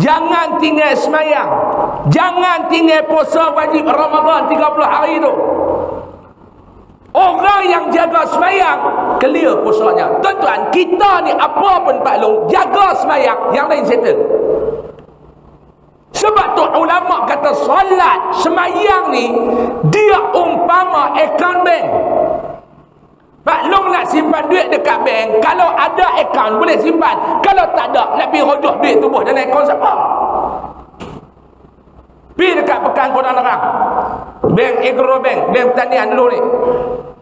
Jangan tinggal semayang, jangan tinggal puasa wajib Ramadan 30 hari tu. Orang yang jaga semayang clear puasanya. Tuan-tuan, kita ni apa pun Pak Long, jaga semayang, yang lain settle. Sebab tu ulama kata solat semayang ni dia umpama akaun bank. Pak Long nak simpan duit dekat bank, kalau ada akaun boleh simpan, kalau tak ada nak pergi rojoh duit tubuh dalam akaun siapa? Pergi dekat Pekan Kodang Nerang, bank Agro Bank, bank pertanian dulu ni.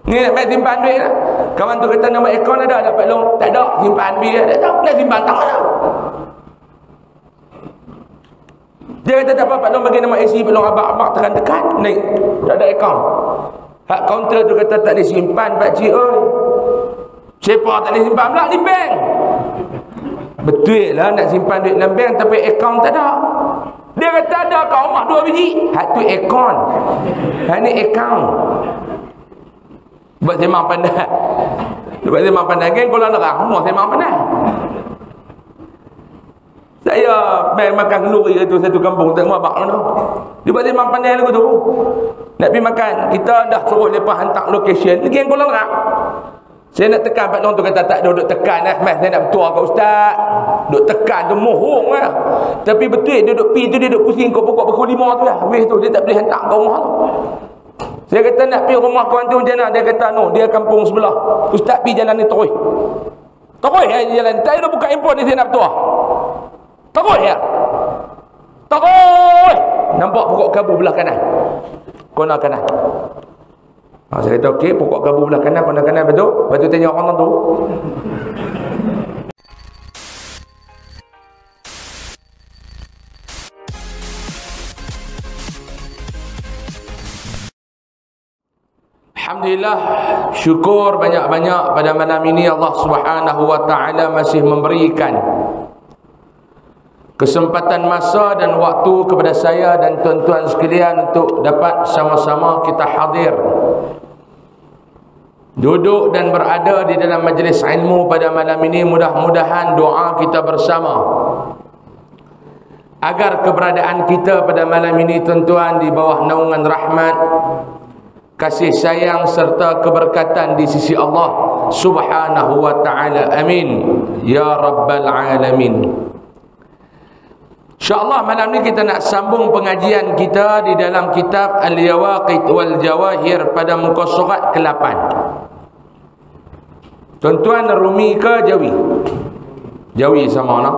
Ni nak main simpan duit lah. Kawan tu kata nama akaun ada Pak Long? Tak ada, simpan biar tak tahu. Nak simpan tak ada. Dia kata tak apa, Pak Long bagi nama IC Pak Long, abang tekan-tekan naik. Tak ada akaun. Hak kaunter tu kata tak boleh simpan pakcik oi. Siapa tak boleh simpan pula di bank? Betul lah nak simpan duit dalam bank tapi akaun tak ada. Dia kata ada kat rumah 2 biji. Hak tu akaun. Hak ni akaun. Buat semang pandai. Buat semang pandai geng Kuala Nerang semua semang pandai. Saya makan kenduri itu satu kampung tengok abang tu. Dia buat semang pandai lagu tu. Nak pergi makan, kita dah suruh lepas hantar location geng Kuala Nerang. Saya nak tekan Pak Long tu kata tak duduk tekan lah. Mas saya nak bertuah kat ustaz. Duduk tekan tu mohong lah. Tapi betul dia duduk pi tu dia duduk pusing kau pokok pukul 5 tu lah. Habis tu dia tak boleh hantar ke rumah tu. Saya kata nak pergi rumah kawan tu macam mana? Dia kata no, dia kampung sebelah. Ustaz pergi jalan ni terus. Terus ya jalan. Tak ada buka handphone ni saya nak bertuah. Terus ya. Terus. Nampak pokok kabu belah kanan. Kona kanan. Saya kata okey, pokok kabu belah kanan, kona kanan betul. Lepas tu tengok orang tu. Alhamdulillah, syukur banyak-banyak pada malam ini Allah Subhanahu wa taala masih memberikan kesempatan masa dan waktu kepada saya dan tuan-tuan sekalian untuk dapat sama-sama kita hadir, duduk dan berada di dalam majlis ilmu pada malam ini. Mudah-mudahan doa kita bersama agar keberadaan kita pada malam ini tuan-tuan di bawah naungan rahmat, kasih sayang serta keberkatan di sisi Allah Subhanahu wa taala. Amin ya rabbal alamin. InsyaAllah malam ni kita nak sambung pengajian kita di dalam kitab Al-Yawaqit wal Jawahir pada muka surat ke-8. Tuan-tuan Rumi ke Jawi? Jawi sama nak?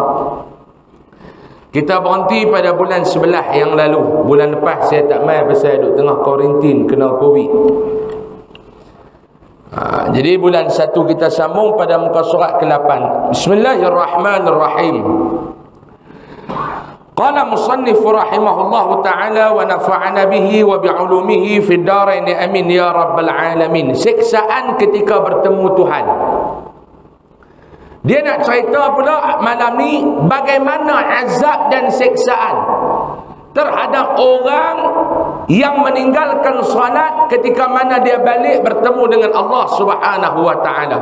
Kita berhenti pada bulan 11 yang lalu. Bulan lepas saya tak main pasal duduk tengah kuarantin kena Covid. Jadi bulan 1 kita sambung pada muka surat ke-8. Bismillahirrahmanirrahim. Qala musannif rahimahullahu ta'ala wa nafa'ana bihi wa bi'ulumihi fid darain amin ya rabbal alamin. Siksaan ketika bertemu Tuhan. Dia nak cerita pula malam ni bagaimana azab dan siksaan terhadap orang yang meninggalkan salat ketika mana dia balik bertemu dengan Allah Subhanahu wa taala.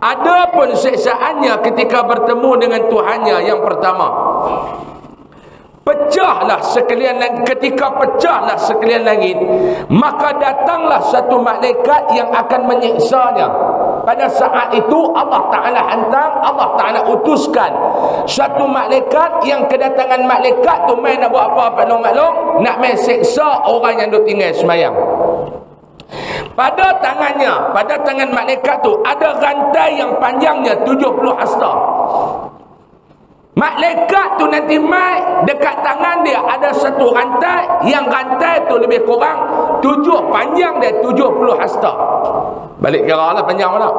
Adapun siksaannya ketika bertemu dengan Tuhannya, yang pertama, pecahlah sekalian langit. Ketika pecahlah sekalian langit, maka datanglah satu malaikat yang akan menyiksanya. Pada saat itu Allah Ta'ala hantar, Allah Ta'ala utuskan satu malaikat, yang kedatangan malaikat tu main nak buat apa maklum? Nak main siksa orang yang duk tinggal semayang. Pada tangannya, pada tangan malaikat tu ada rantai yang panjangnya 70 hasta. Malaikat tu nanti mai dekat tangan dia ada satu rantai, yang rantai tu lebih kurang panjang dia 70 hasta. Balik kira lah panjang mana?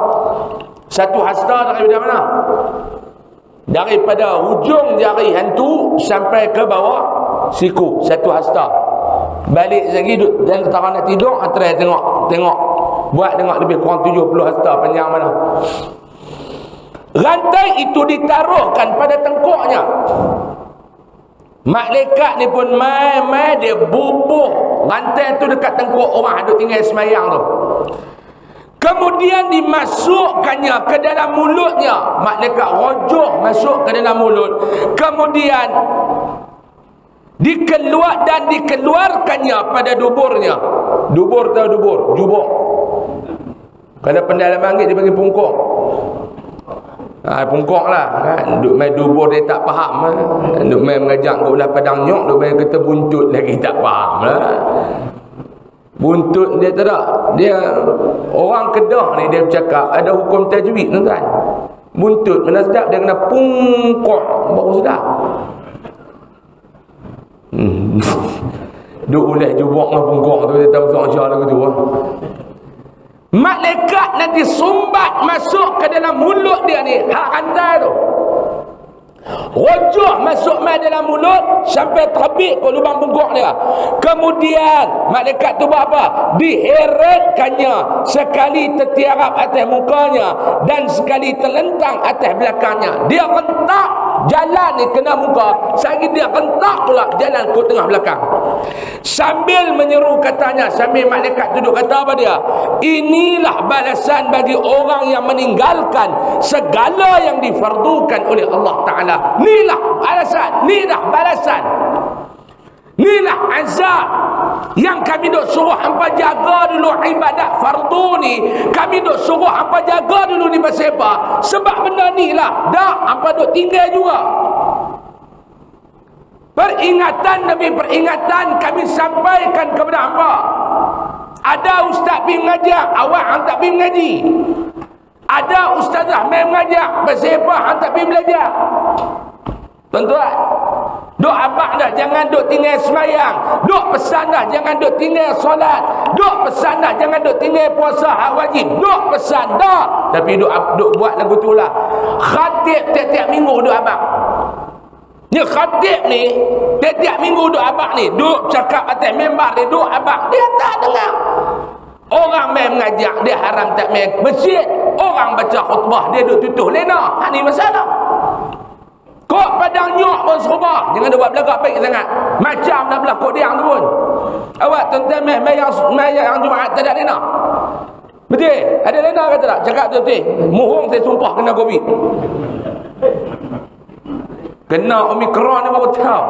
Satu hasta daripada mana? Daripada hujung jari hantu sampai ke bawah siku, satu hasta. Balik lagi duduk dan antara nak tidur, antara tengok buat tengok lebih kurang 70 hasta panjang mana. Rantai itu ditaruhkan pada tengkuknya. Malaikat ni pun mai dia bubuh rantai tu dekat tengkuk orang duk tinggal semayang tu. Kemudian dimasukkannya ke dalam mulutnya. Malaikat rojoh masuk ke dalam mulut. Kemudian dikeluarkannya pada duburnya. Dubur tahu dubur? Jubur. Kalau pendalaman dia bagi pungkok. Pungkok lah kan. Duk main dubur dia tak faham lah. Duk main mengajak ke ulah padang nyok. Duk main kata buntut lagi tak faham lah. Buntut dia tak. Dia orang Kedah ni dia bercakap ada hukum tajwid tuan-tuan. Buntut mana sedap dia kena pungkok baru sedap. Duk ulah jubuk dengan pungkok tu dia tak masuk ajar lagu tu. Malaikat nanti sumbat masuk ke dalam mulut dia ni. Hak rantai tu. Rojoh masuk mai dalam mulut sampai terbit ke lubang bungkuk dia. Kemudian malaikat tu buat apa? Diheretkannya sekali tertiarap atas mukanya dan sekali terlentang atas belakangnya. Dia rentak jalan ni kena muka, sekali dia rentak pula jalan ke tengah belakang. Sambil menyeru katanya, sambil malaikat duduk kata apa dia? Inilah balasan bagi orang yang meninggalkan segala yang difardukan oleh Allah Ta'ala. Inilah balasan, inilah balasan, inilah azab yang kami duk suruh hampa jaga dulu ibadat fardu ni. Kami duk suruh hampa jaga dulu ni pasal apa? Sebab benda ni lah dah hampa duk tinggal juga. Peringatan demi peringatan kami sampaikan kepada hampa. Ada ustaz pergi mengajar, awak hang tak pergi mengaji. Ada ustazah main mengajar, pasal apa hang tak pergi belajar. Tuan-tuan, duk abang dah jangan duk tinggal sembahyang. Duk pesan dah jangan duk tinggal solat. Duk pesan dah jangan duk tinggal puasa hak wajib. Duk pesan dah. Tapi duk buat lagu tu lah. Khatib tiap-tiap minggu duk abang. Ni khatib ni tiap-tiap minggu duk abang ni. Duk cakap atas member dia duk abang. Dia tak dengar. Orang main mengajak dia haram tak main masjid. Orang baca khutbah dia duk tutup lena. Ha ni masalah. Kok padang nyok pun serubah. Jangan dia buat belagak baik sangat. Macam dah belah kok diang tu pun. Awak tuan-tuan mai yang Jumaat tak ada lena. Betul? Ada lena kata tak? Cakap betul-betul. Muhung saya sumpah kena Covid. Kena Omicron ni baru tahu.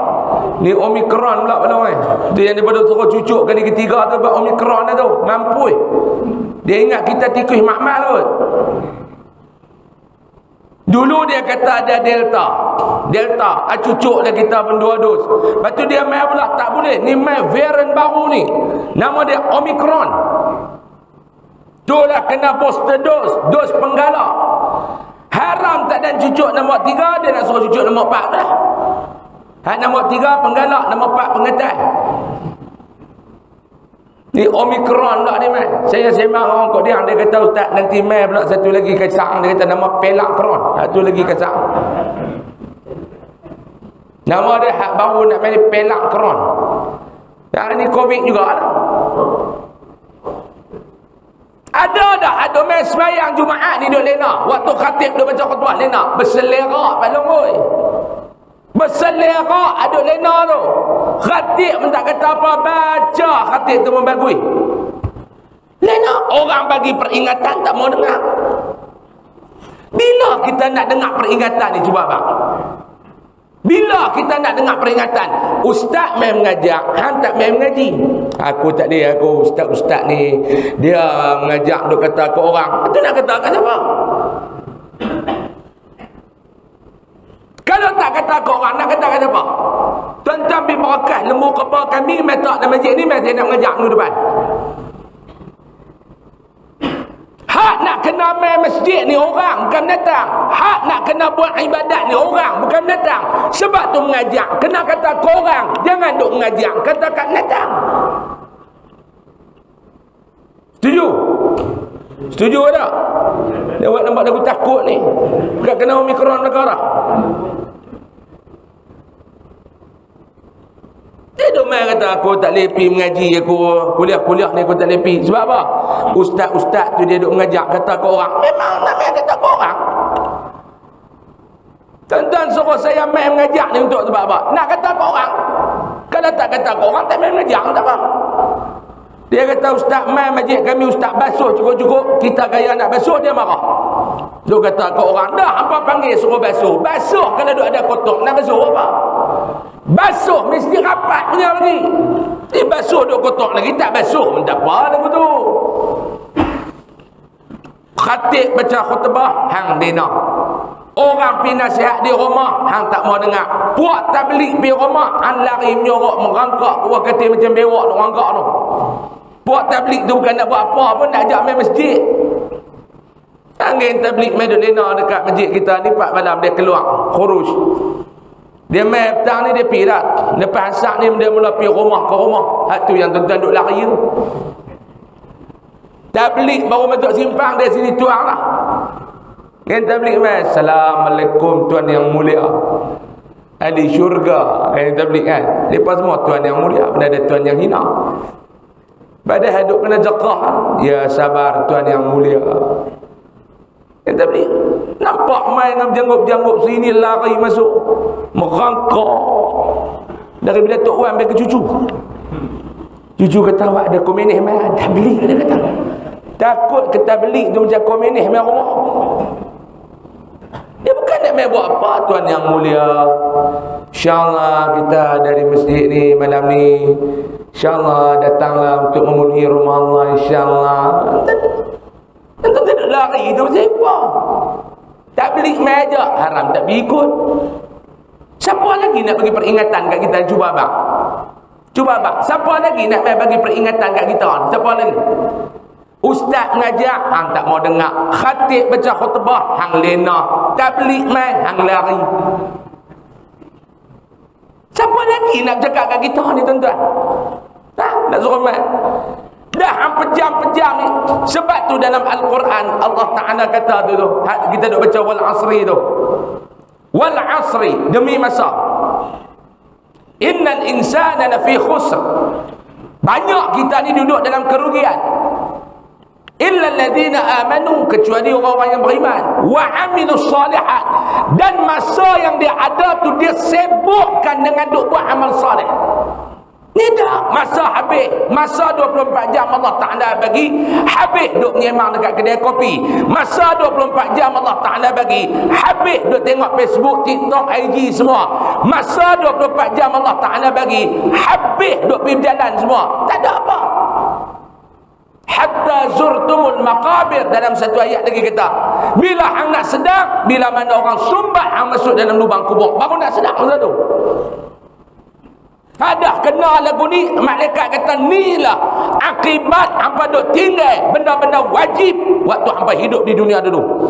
Ni Omicron pula pada tu yang daripada suruh cucuk kali ketiga tu buat Omicron tu. Mampu. Dia ingat kita tikus makmal kot. Dulu dia kata ada Delta. Cucuklah kita pun 2 dos. Lepas tu dia main pula tak boleh. Ni main varian baru ni. Nama dia Omicron. Itulah kena booster dos penggalak. Haram tak dan cucuk nombor 3, dia nak suruh cucuk nombor 4 dah. Nombor 3 penggalak, nombor 4 pengetai. Ni Omicron pula ni man. Saya sembang orang kok dia kata ustaz nanti mai pula satu lagi kasang, dia kata nama pelakron. Satu lagi kasang. Nama dia hak baru nak main pelakron. Yang ni Covid juga lah. Ada dah ada main sembahyang Jumaat ni duk lena. Waktu khatib dia baca khutbah lena. Berselerak balong oi. Berselerak ada lena tu. Khatib pun tak kata apa, baca khatib tu membagui. Lena orang bagi peringatan tak mau dengar. Bila kita nak dengar peringatan ni cuba bang? Bila kita nak dengar peringatan? Ustaz main mengajar, hang tak main mengaji. Aku tak ada, aku ustaz-ustaz ni dia mengajak duk kata ke orang. Itu nak kata kat siapa? Kalau tak kata ke orang, nak kata kat siapa? Tuan-tuan pergi berakah lembu kepala kambing mai tak dalam masjid ni, mai saya nak mengajak minggu depan. Hak nak kena main masjid ni orang bukan datang. Hak nak kena buat ibadat ni orang bukan datang. Sebab tu mengajak kena kata ke orang, jangan duk mengajak kata kat datang. Setuju? Setuju tak? Dia buat nampak lagu takut ni. Bukan kena Omicron negara. Dia duk main kata aku tak boleh pergi mengaji, aku kuliah-kuliah ni aku tak boleh pergi. Sebab apa? Ustaz-ustaz tu dia duk mengajak kata ke orang. Memang nak main kata ke orang. Tuan-tuan suruh saya main mengajak ni untuk sebab apa? Nak kata ke orang. Kalau tak kata ke orang tak main mengajak tak apa. Dia kata, ustaz mai masjid kami ustaz basuh cukup-cukup, kita gaya nak basuh, dia marah. Dia kata ke orang, dah hampa panggil suruh basuh. Basuh kalau duk ada kotor, nak basuh apa? Basuh mesti rapat punya lagi. Dia basuh duk kotor lagi, tak basuh minta apa lagu tu. Khatib baca khutbah, hang dina. Orang pi nasihat di rumah, hang tak mau dengar. Puak tabligh pi rumah, hang lari menyorok merangkak, buat kata macam bewak nak rangkak tu. Puak tabligh tu bukan nak buat apa pun, nak ajak main masjid. Angin tabligh main duk lena dekat masjid kita ni, 4 malam dia keluar khuruj. Dia main petang ni dia pi dah. Lepas asar ni dia mula pi rumah ke rumah. Hak tu yang tuan-tuan duk lari tu. Tabligh baru masuk simpang dia sini tuang lah. Yang tabligh mai, Assalamualaikum tuan yang mulia, ahli syurga. Yang tabligh kan, lepas semua tuan yang mulia, mana ada tuan yang hina. Padahal duk kena zakah. Ya sabar tuan yang mulia. Yang tabligh nampak main dengan janggup-janggup sini, lari masuk merangkak. Dari bila Tok Wan sampai ke cucu. Cucu kata, awak ada komunis mai? Tabligh dia kata. Takut ke tabligh tu macam komunis mai rumah. Dia bukan nak main buat apa tuan yang mulia. InsyaAllah kita dari masjid ni malam ni, InsyaAllah datanglah untuk memenuhi rumah Allah, InsyaAllah. Tentu tidak lari tu siapa? Tabligh main aja, haram tak pergi ikut. Siapa lagi nak bagi peringatan kat kita? Cuba abang. Cuba abang, siapa lagi nak bagi peringatan kat kita? Siapa lagi? Ustaz ngajak, hang tak mau dengar. Khatib baca khutbah, hang lena. Tabligh main, hang lari. Siapa lagi nak cakap kat kita ni tuan-tuan? Nak suruh main? Dah hang pejam-pejam ni. Sebab tu dalam Al-Quran Allah Ta'ala kata tu, kita duk baca wal asri tu. Wal asri, demi masa. Innal insana lafi khusr. Banyak kita ni duduk dalam kerugian. Illa alladhina amanu, kecuali orang-orang yang beriman, wa amilus salihat, dan masa yang dia ada tu dia sibukkan dengan duk buat amal soleh. Ni dah masa habis, masa 24 jam Allah Ta'ala bagi habis duk menyemang dekat kedai kopi. Masa 24 jam Allah Ta'ala bagi habis duk tengok Facebook, TikTok, IG semua. Masa 24 jam Allah Ta'ala bagi habis duk pergi berjalan semua. Tak ada apa. Hatta zurtumul maqabir, dalam satu ayat lagi kata, bila hang nak sedar, bila mana orang sumbat hang masuk dalam lubang kubur, baru nak sedar masa tu. Ada kena lagu ni, malaikat kata inilah akibat hampa duk tinggal benda-benda wajib waktu hampa hidup di dunia dulu.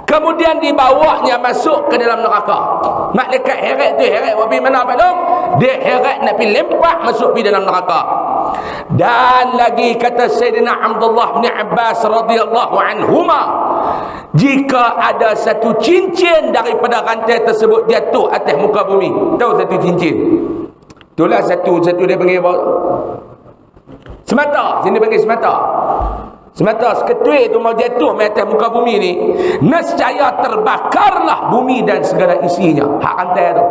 Kemudian dibawanya masuk ke dalam neraka. Malaikat heret tu heret pergi mana Pak Long? Dia heret nak pergi lempak masuk pergi dalam neraka. Dan lagi kata Sayyidina Abdullah bin Abbas radhiyallahu anhuma, jika ada satu cincin daripada rantai tersebut jatuh atas muka bumi. Tahu satu cincin? Itulah satu dia panggil apa? Semata. Sini panggil semata. Semata seketui itu mau jatuh di atas muka bumi ni, nescaya terbakarlah bumi dan segala isinya. Hak rantai tu.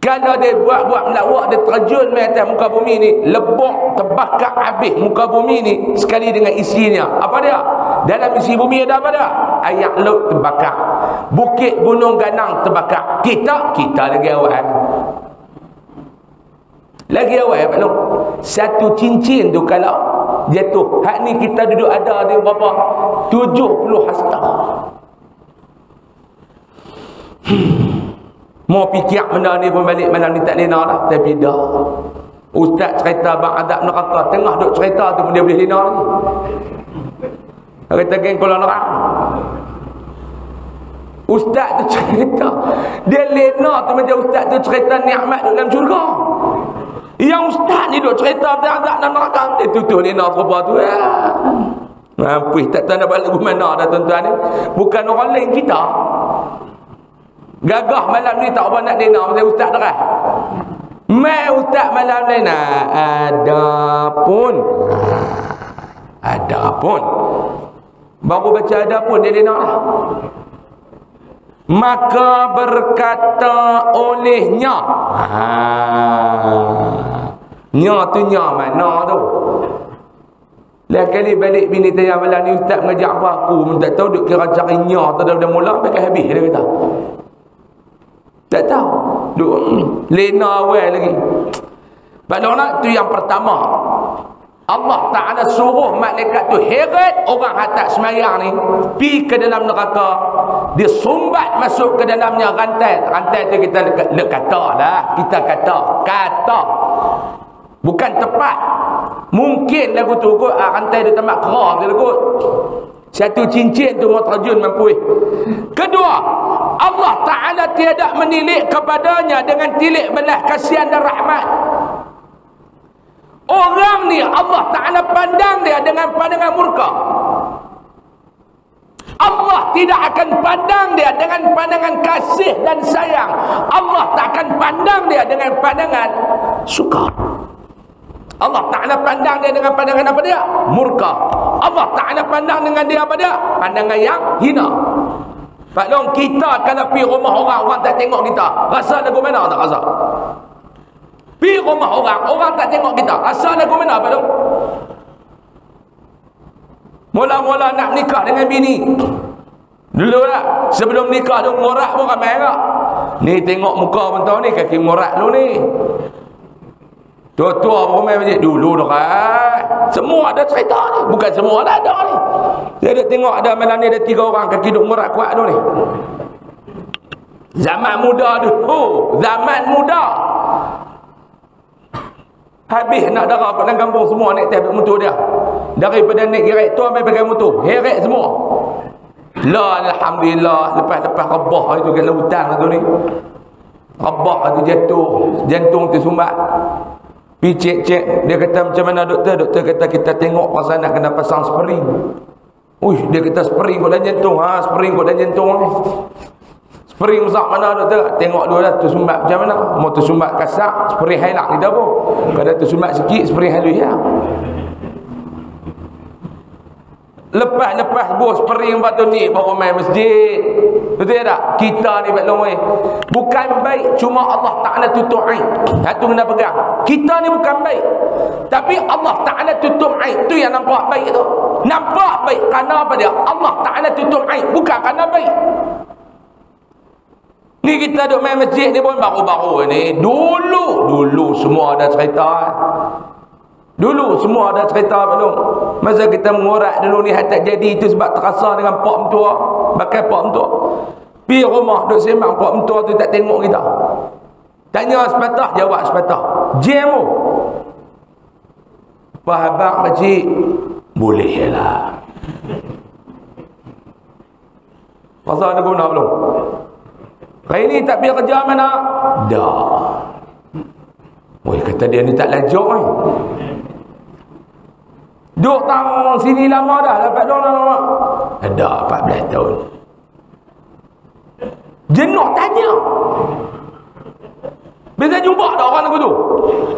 Kalau dia buat-buat melawak, dia terjun di atas muka bumi ni, lebok terbakar habis muka bumi ni sekali dengan isinya. Apa dia? Dalam isi bumi ada apa dia? Air laut terbakar, bukit gunung ganang terbakar. Kita lagi awal. Lagi awal Pak Long. Satu cincin tu kalau jatuh, hak ni kita duduk ada di berapa? 70 hasta. Mau fikir benda ni pun balik malam ni tak lena dah. Tapi dah, ustaz cerita bang adab neraka, tengah duk cerita tu pun dia boleh lena lagi. Kata geng kolam neraka, ustaz tu cerita, dia lena tu macam ustaz tu cerita nikmat dalam syurga. Yang ustaz ni duk cerita tentang azab dalam neraka, dia tutup lena serupa tu ya. Mampus tak tahu nak balik ke mana dah tuan-tuan ni. Bukan orang lain kita. Gagah malam ni tak apa nak lena pasal ustaz derah. Mai ustaz malam ni nak ada pun. Baru baca ada pun dia lena lah. Maka berkata olehnya, Nya tu nya mana tu? Lain kali balik bini tanya malam ni, ustaz mengajar apa aku pun tak tahu, duk kira cari nya tu dah mula sampai habis dia kata. Tak tahu. Duk lena awal lagi. Padahal tu yang pertama. Allah Ta'ala suruh malaikat tu heret orang hantar semayang ni pi ke dalam neraka, dia sumbat masuk ke dalamnya rantai. Rantai tu kita kata lah, kita kata bukan tepat. Mungkin lagu tu kot rantai dia tamat keras dia kot. Satu cincin tu mau terjun mampu. Kedua, Allah Ta'ala tiada menilik kepadanya dengan tilik belas kasihan dan rahmat. Orang ni Allah Ta'ala pandang dia dengan pandangan murka. Allah tidak akan pandang dia dengan pandangan kasih dan sayang. Allah tak akan pandang dia dengan pandangan suka. Allah Ta'ala pandang dia dengan pandangan apa dia? Murka. Allah Ta'ala pandang dengan dia apa dia? Pandangan yang hina. Pak Long, kita kalau pergi rumah orang, orang tak tengok kita, rasa lagu mana tak rasa? Pergi rumah orang, orang tak tengok kita, rasa lagu mana Pak Long? Mula-mula nak nikah dengan bini, dulu lah, sebelum nikah tu ngorak pun ramai tak? Ni tengok muka bentar ni, kaki ngorak dulu ni. Tua-tua ramai masjid dulu dah kan. Semua ada cerita ni, bukan semua ada ni. Saya ada tengok ada malam ni ada 3 orang kaki duk ngorak kuat tu ni. Zaman muda dulu, zaman muda. Habis nak darah kat dalam kampung semua naik atas motor dia. Daripada naik gerak tu sampai pakai motor, heret semua. La alhamdulillah, lepas-lepas rebah itu kat lautan tu ni. Rebah tu jatuh, jantung tersumbat. Pergi cek-cek, dia kata macam mana doktor? Doktor kata kita tengok pasal nak kena pasang spring. Uish, dia kata spring kat dalam jantung. Ha, spring kat dalam jantung ni. Spring besar mana doktor? Tengok dulu dah tersumbat macam mana. Mau tersumbat kasar, spring hilang kita pun. Kalau tersumbat sikit, spring halus ya. Lepas-lepas bos spring batu ni baru main masjid. Betul tak? Kita ni Pak Long bukan baik, cuma Allah Ta'ala tutup aib. Satu kena pegang. Kita ni bukan baik, tapi Allah Ta'ala tutup aib. Tu yang nampak baik tu. Nampak baik kerana apa dia? Allah Ta'ala tutup aib, bukan kerana baik. Ni kita duk main masjid ni pun baru-baru ni. Dulu semua ada cerita. Dulu semua ada cerita belum. Masa kita mengorak dulu ni tak jadi itu sebab terasa dengan pak mentua. Bakal pak mentua. Pergi rumah duk sembang, pak mentua tu tak tengok kita. Tanya sepatah, jawab sepatah. Jam tu. Pak abang makcik, boleh lah. Pasal ada guna belum? Hari ni tak pergi kerja mana? Dah. Woi, kata dia ni tak lajak ni. Duk tang sini lama dah, dapat dah lama. Ada 14 tahun. Jenuh tanya. Bila jumpa dah orang aku tu.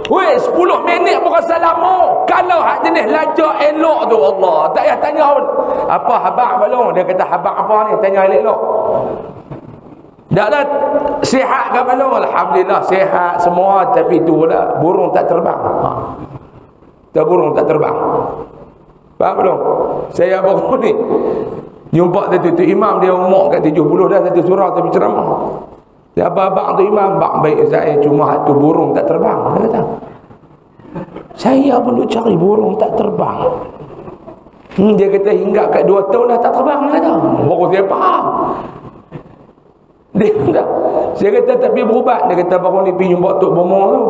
Weh, 10 minit pun rasa lama. Kalau hak jenis lajak elok tu Allah, tak payah tanya pun. Apa habang balong? Dia kata habang apa ni? Tanya elok. Dah lah sihat ke balong? Alhamdulillah sihat semua, tapi itulah burung tak terbang. Tak burung tak terbang. Faham belum? Saya baru ni jumpa tu imam, dia umur kat 70 dah, satu surau tapi ceramah. Dia abang tu imam, bak baik saya, cuma satu burung tak terbang. Dia kata, saya pun duk cari burung tak terbang. Dia kata hingga kat 2 tahun dah tak terbang. Dia kata, baru saya faham. Dia kata, saya kata tak pergi berubat. Dia kata baru ni pergi jumpa Tok Bomo tu.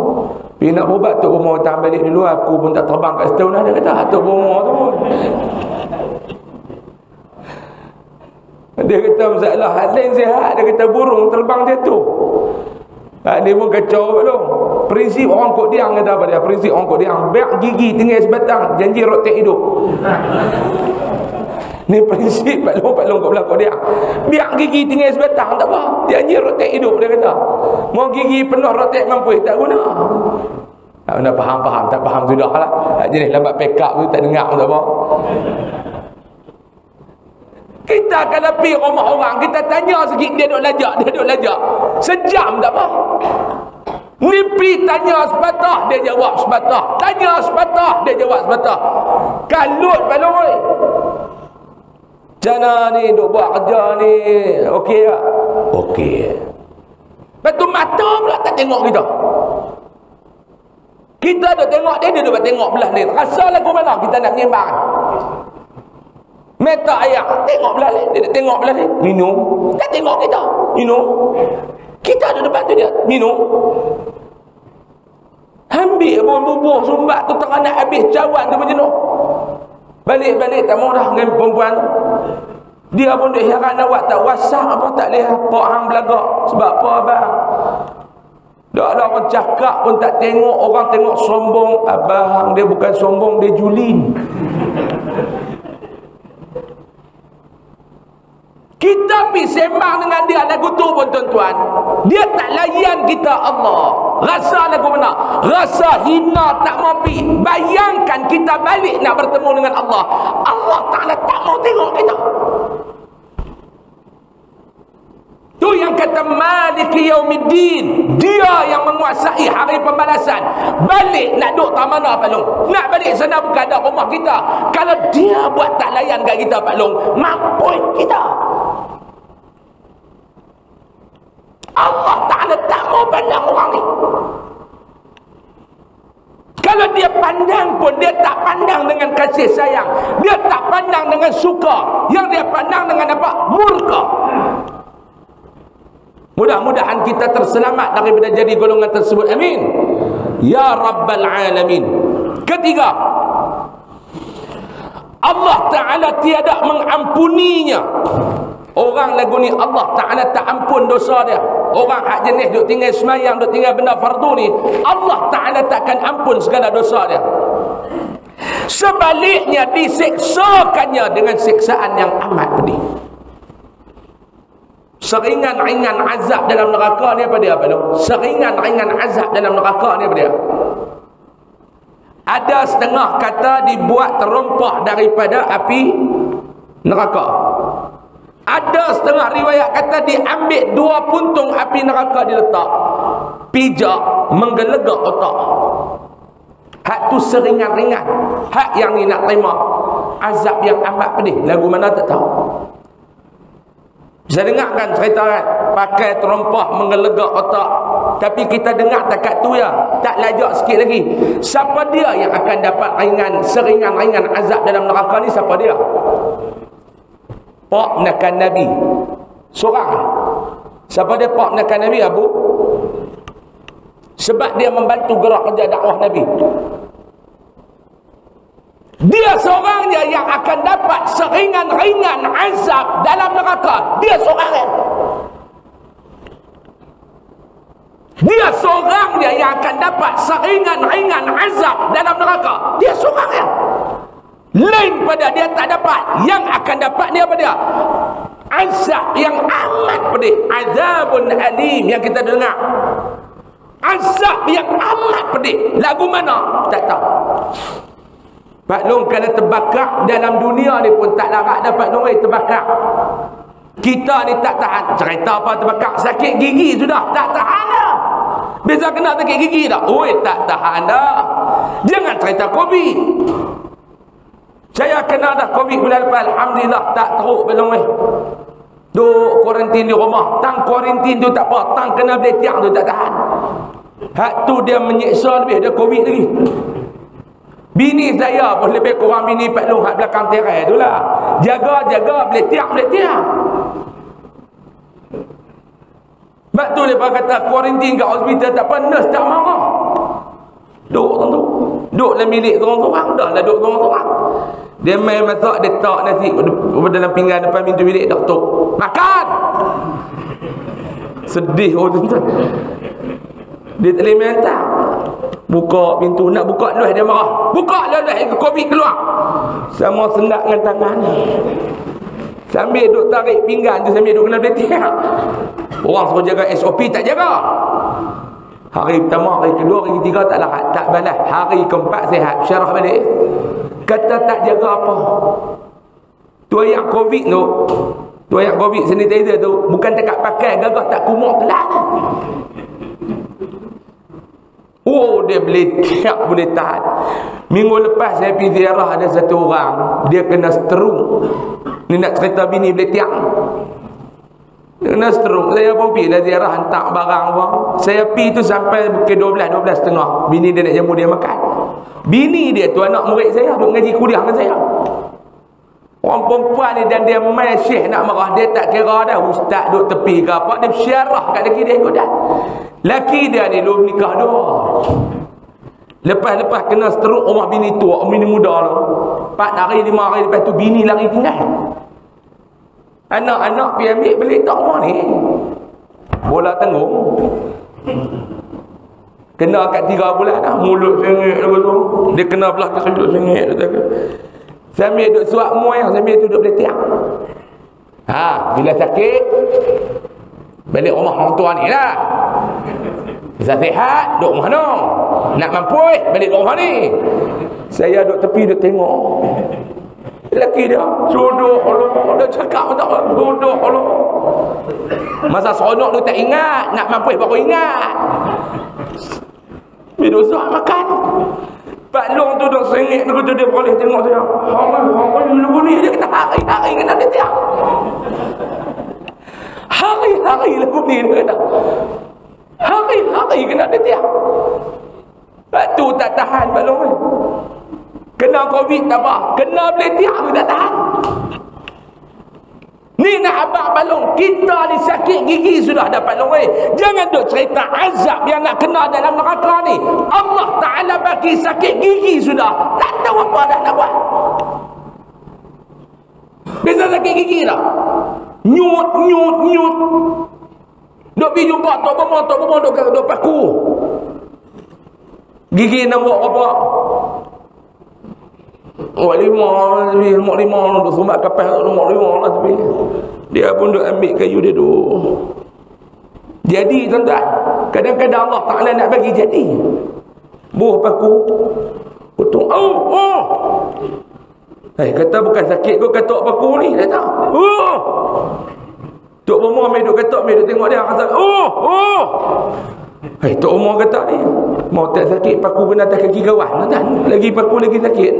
Pergi nak berubat, Tok Bomo tahan balik dulu, aku pun tak terbang kat setahun dah. Dia kata Tok Bomo tu. Dia kata masalah hal lain sihat. Dia kata burung terbang jatuh. Dia pun kacau belum. Prinsip orang Kok Diang kata apa dia? Prinsip orang Kok Diang, beak gigi tinggal sebatang, janji rotek hidup. Ni prinsip Pak Long kat belakang dia. Biar gigi tinggal sebatang tak apa, dia hanya rotek hidup. Dia kata mau gigi penuh rotek mampu tak guna. Tak guna, faham tak faham sudah lah. Jenis lambat pick up tu tak dengar pun tak apa. Kita kalau pergi rumah orang, kita tanya sikit, dia duk lajak sejam tak apa. Nipi tanya sepatah, dia jawab sepatah. Tanya sepatah, dia jawab sepatah. Kalut balong oi. Jana ni duk buat kerja ni okey tak? Okey. Lepas tu mata pula tak tengok kita. Kita duk tengok dia, dia duk tengok belah lain. Rasa lagu mana kita nak menyembang? Meta ayam, tengok belah lain. Dia tengok belah lain. Minum. Tak tengok kita. Minum. Kita duduk depan tu dia. Minum. Ambil bubuh sumbat tu tengah nak habis cawan tu berjenuh. Balik-balik tak mau dah dengan perempuan tu. Dia pun duk heran awak tak wasak apa tak lihat. Pak hang belagak. Sebab apa abang? Tak ada orang cakap pun tak tengok. Orang tengok sombong. Abang dia bukan sombong, dia julin. Kita pergi sembang dengan dia lagu tu pun tuan-tuan. Dia tak layan kita Allah. Rasa lagu mana? Rasa hina tak mau pergi. Bayangkan kita balik nak bertemu dengan Allah. Allah Ta'ala tak mau tengok kita. Tu yang kata Maliki Yaumiddin. Dia yang menguasai hari pembalasan. Balik nak duduk tak mana Pak Long. Nak balik sana bukan ada rumah kita. Kalau dia buat tak layan kat kita Pak Long, mampus kita. Allah Ta'ala tak mau pandang orang ni. Kalau dia pandang pun, dia tak pandang dengan kasih sayang. Dia tak pandang dengan suka. Yang dia pandang dengan apa? Murka. Mudah-mudahan kita terselamat daripada jadi golongan tersebut. Amin. Ya Rabbal Alamin. Ketiga, Allah Ta'ala tiada mengampuninya. Orang lagu ni Allah Ta'ala tak ampun dosa dia. Orang hak jenis duk tinggal semayang, duk tinggal benda fardu ni, Allah Ta'ala takkan ampun segala dosa dia. Sebaliknya disiksakannya dengan siksaan yang amat pedih. Seringan-ringan azab dalam neraka ni apa dia? Seringan-ringan azab dalam neraka ni apa dia? Ada setengah kata dibuat terompah daripada api neraka. Ada setengah riwayat kata diambil 2 puntung api neraka diletak. Pijak menggelegak otak. Hak tu seringan-ringan. Hak yang ni nak terima azab yang amat pedih. Lagu mana tak tahu. Bisa dengar kan cerita kan? Pakai terompah menggelegak otak. Tapi kita dengar takat tu ya. Tak lajak sikit lagi. Siapa dia yang akan dapat seringan-ringan azab dalam neraka ni? Siapa dia? Pak menekan Nabi seorang. Siapa dia pak menekan Nabi? Abu. Sebab dia membantu gerak kerja dakwah Nabi. Dia seorangnya yang akan dapat seringan-ringan azab dalam neraka. Dia seorang. Dia seorangnya yang akan dapat seringan-ringan azab dalam neraka. Dia seorangnya. Lain pada dia tak dapat. Yang akan dapat ni apa dia? Azab yang amat pedih. Azabun alim yang kita dengar. Azab yang amat pedih. Lagu mana? Tak tahu. Pak Long kalau terbakar dalam dunia ni pun tak larat dah Pak Long terbakar. Kita ni tak tahan. Cerita apa terbakar? Sakit gigi sudah. Tak tahan dah. Biasa kena sakit gigi dah. Oi, tak tahan dah. Jangan cerita COVID. Saya kena dah COVID bulan lepas. Alhamdulillah tak teruk belum duk kuarantin di rumah. Tang kuarantin tu tak apa. Tang kena beletiak tu tak tahan. Hak tu dia menyiksa lebih. Dia COVID lagi. Bini saya pun lebih kurang bini Pak Long hak belakang terai tu lah. Jaga beletiak. Sebab tu mereka kata kuarantin kat hospital tak apa. Nurse tak marah. Duk tu. Duk dalam bilik orang-orang. Dah lah duk orang-orang. Dia main masak, dia tak nasi dalam pinggan depan pintu bilik. Doktor, makan! Sedih orang tu. Dia tak boleh minta. Buka pintu, nak buka luah dia marah. Buka luah COVID keluar. Sama sendak dengan tangan. Sambil duk tarik pinggan tu, sambil duk kena beletiak. Orang suruh jaga SOP, tak jaga. Hari pertama, hari kedua, hari ketiga tak larat, tak balas. Hari keempat sihat, syarah balik. Kata tak jaga apa. Tu ayat COVID tu. Tu ayat COVID sanitizer tu. Bukan dekat pakai, gagak tak kumuk telan. dia boleh tiap, boleh tahan. Minggu lepas saya pergi ziarah, ada satu orang dia kena stroke. Ni nak cerita bini boleh tiap. Dia kena stroke. Saya pun pergi lah ziarah, hantar barang apa. Saya pergi tu sampai pukul 12:30. Bini dia nak jamu dia makan. Bini dia tu anak murid saya, duk ngaji kuliah dengan saya. Orang perempuan ni dan dia main syekh nak marah, dia tak kira dah ustaz duk tepi ke apa, dia bersyarah kat laki dia ikut dah. Laki dia ni belum nikah dah. Lepas kena stroke rumah bini tua, bini muda tu. 4 hari 5 hari lepas tu bini lari tinggal. Anak-anak pergi ambil beli tak rumah ni. Bola tanggung. Kena kat 3 bulan dah, mulut sengit tu. Dia kena belah ke sudut sengit tu. Sambil duduk suap moyang, sambil tu duduk beletiak. Bila sakit balik rumah orang tua ni lah. Bisa sihat duduk rumah no. Nak mampu balik rumah ni. Saya duduk tepi duduk tengok. Lelaki dia jodoh Allah. Dia cakap tak jodoh Allah. Masa seronok tu tak ingat, nak mampu baru ingat. Bila suap makan, Pak Long tu duk sengit tu, dia boleh tengok saya. Hari lagu ni dia kata hari-hari kena dia tiap. Hari-hari lagu ni dia kata. Hari-hari kena dia tiap. Pak tu tak tahan Pak Long ni. Kena Covid tak apa, kena boleh tiap tu tak tahan. Ni nak abang balong, kita ni sakit gigi sudah dapat loreh. Jangan duk cerita azab yang nak kena dalam neraka ni. Allah Ta'ala bagi sakit gigi sudah, tak tahu apa dah nak buat. Bisa sakit gigi dah, nyut. Duk pergi jumpa tok bomo duk paku. Gigi nak buat apa? Lima duk sumbat kapal lima lah tapi dia pun duk ambil kayu dia duk. Jadi tuan-tuan, kadang-kadang Allah Ta'ala nak bagi jadi. Buah paku potong. Kata bukan sakit kau katok paku ni, dia tahu. Tok Bomo ambil duk katok, ambil duk tengok dia kata Tok Umar kata ni, mau tak sakit paku kena atas kaki kawan kan? Lagi paku lagi sakit.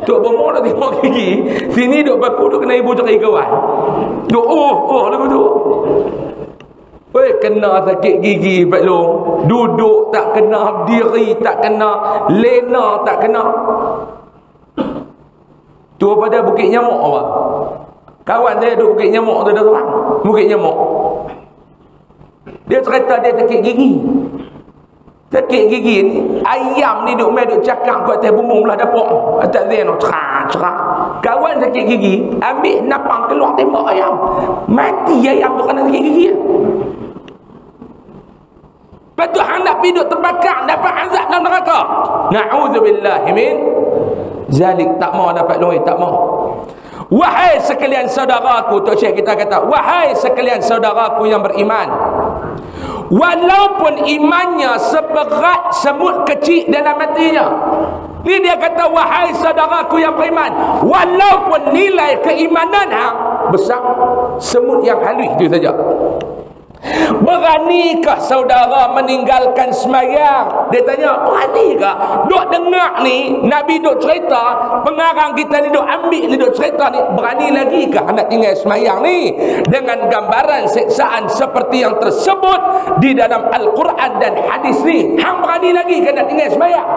Tok Bomo nak tengok gigi, sini duk paku duk kena ibu cari kawan. Duk lagu tu. Kena sakit gigi Pak Long. Duduk tak kena, diri tak kena, lena tak kena. Tu pada Bukit Nyamuk apa? Kawan saya duduk Bukit Nyamuk tu ada seorang. Bukit Nyamuk. Dia cerita dia sakit gigi. Sakit gigi ni, ayam ni duk main duk cakap kat atas bumbung belah dapur. Atas zen cerak. Kawan sakit gigi, ambil napang keluar tembak ayam. Mati ayam tu kena sakit gigi. Lepas tu hang nak pergi duk terbakar, dapat azab dalam neraka. Na'udzubillahi min zalik. Tak mau dapat lori, tak mau. Wahai sekalian saudaraku, Tok Syekh kita kata, wahai sekalian saudaraku yang beriman, walaupun imannya seberat semut kecil dalam hatinya. Ni dia kata, wahai saudaraku yang beriman, walaupun nilai keimanan besar semut yang halus itu saja. Beranikah saudara meninggalkan semayang? Dia tanya, beranikah? Duk dengar ni, Nabi duk cerita, pengarang kita ni duk ambil ni, duk cerita ni, berani lagi kah nak tinggal semayang ni? Dengan gambaran siksaan seperti yang tersebut di dalam Al-Quran dan hadis ni, hang berani lagi kah nak tinggal semayang?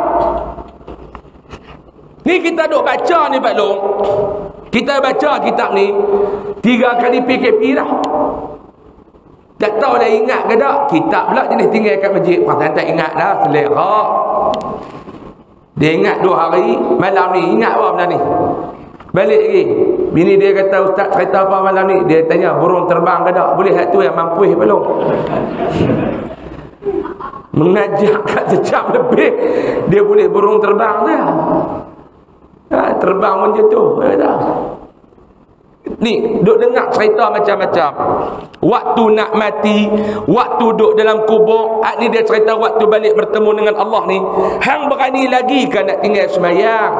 Ni kita duk baca ni Pak Long. Kita baca kitab ni 3 kali PKP dah. Tak tahu dah ingat ke tak? Kitab pula jenis tinggal kat masjid. Pasal tak ingat dah, selera. Dia ingat 2 hari, malam ni ingat apa benda ni? Balik lagi. Bini dia kata, ustaz cerita apa malam ni? Dia tanya, burung terbang ke tak? Boleh satu yang mampu belum? Mengajak kat sejam lebih, dia boleh burung terbang dah. Terbang pun jatuh. Ni, duk dengar cerita macam-macam. Waktu nak mati, waktu duduk dalam kubur. Ni dia cerita waktu balik bertemu dengan Allah ni. Hang berani lagi kan nak tinggal semayang?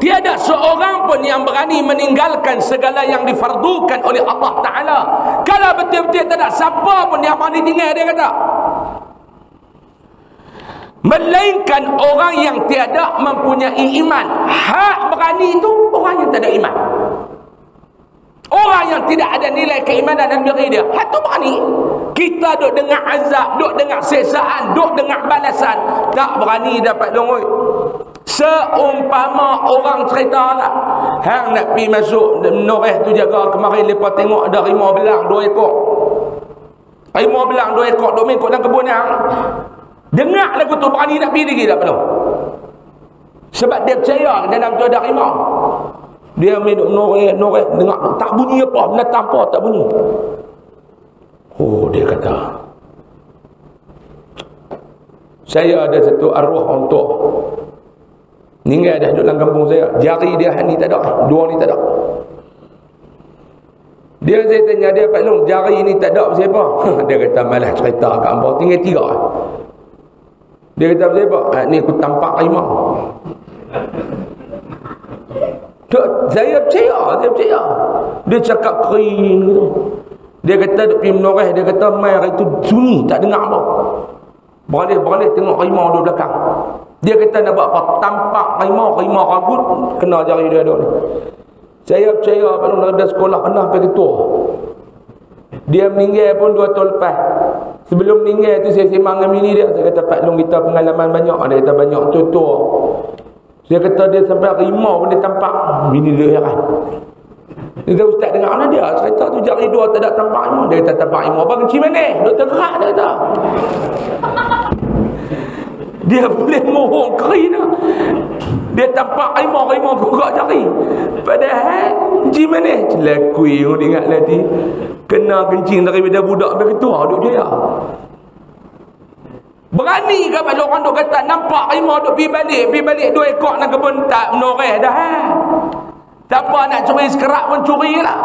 Tiada seorang pun yang berani meninggalkan segala yang difardukan oleh Allah Ta'ala. Kalau betul-betul tak ada siapa pun yang berani tinggal, dia kata. Melainkan orang yang tiada mempunyai iman. Hak berani itu orang yang tiada iman. Orang yang tidak ada nilai keimanan dalam diri dia, hak tu berani. Kita duk dengar azab, duk dengar siksaan, duk dengar balasan, tak berani dapat dongoi. Seumpama orang cerita lah, hang nak pergi masuk Noreh tu jaga, kemarin lepas tengok ada rimau belang 2 ekor. Rimau belang 2 ekor duk main kat dalam kebun hang. Dengar lagu tu berani nak pergi lagi tak perlu. Sebab dia percaya dalam tu ada rimau. Dia main duk noreh dengar tak bunyi apa, binatang apa tak bunyi. Oh, dia kata, saya ada satu arwah untuk meninggal dah duduk dalam kampung saya. Jari dia ni tak ada, 2 ni tak ada. Saya tanya dia, Pak Long, jari ni tak ada siapa? Dia kata, malah cerita kat hangpa tinggal 3. Dia kata, siapa? Ni aku tampak rimau. Saya percaya. Dia cakap kering gitu. Dia kata duk pergi menoreh, dia kata mai hari tu sunyi, tak dengar apa. Balik tengok rimau di belakang. Dia kata nak buat apa? Tampak rimau ragut kena jari dia ada ni. Saya percaya kalau ada sekolah kena pergi tua. Dia meninggal pun 2 tahun lepas. Sebelum meninggal tu saya sembang dengan bini dia. Saya kata, Pak Long, kita pengalaman banyak. Dia kata banyak tua. Dia kata dia sampai rimau pun dia tampak. Bini dia heran. Dia kata, Ustaz dengar mana dia? Cerita tu jari 2 tak ada tampak rimau. Dia kata tampak rimau. Abang kenci mana? Doktor gerak dia kata. Dia boleh mohon kering dah. Dia tampak rimau gerak jari. Padahal kenci mana? Celakui orang ingat nanti. Kena kencing daripada budak sampai ketua duduk dia. Berani ke kalau orang duk kata nampak rimau duk pergi balik 2 ekor nak kebun tak menoreh dah. Tak apa nak curi sekerak pun curi lah.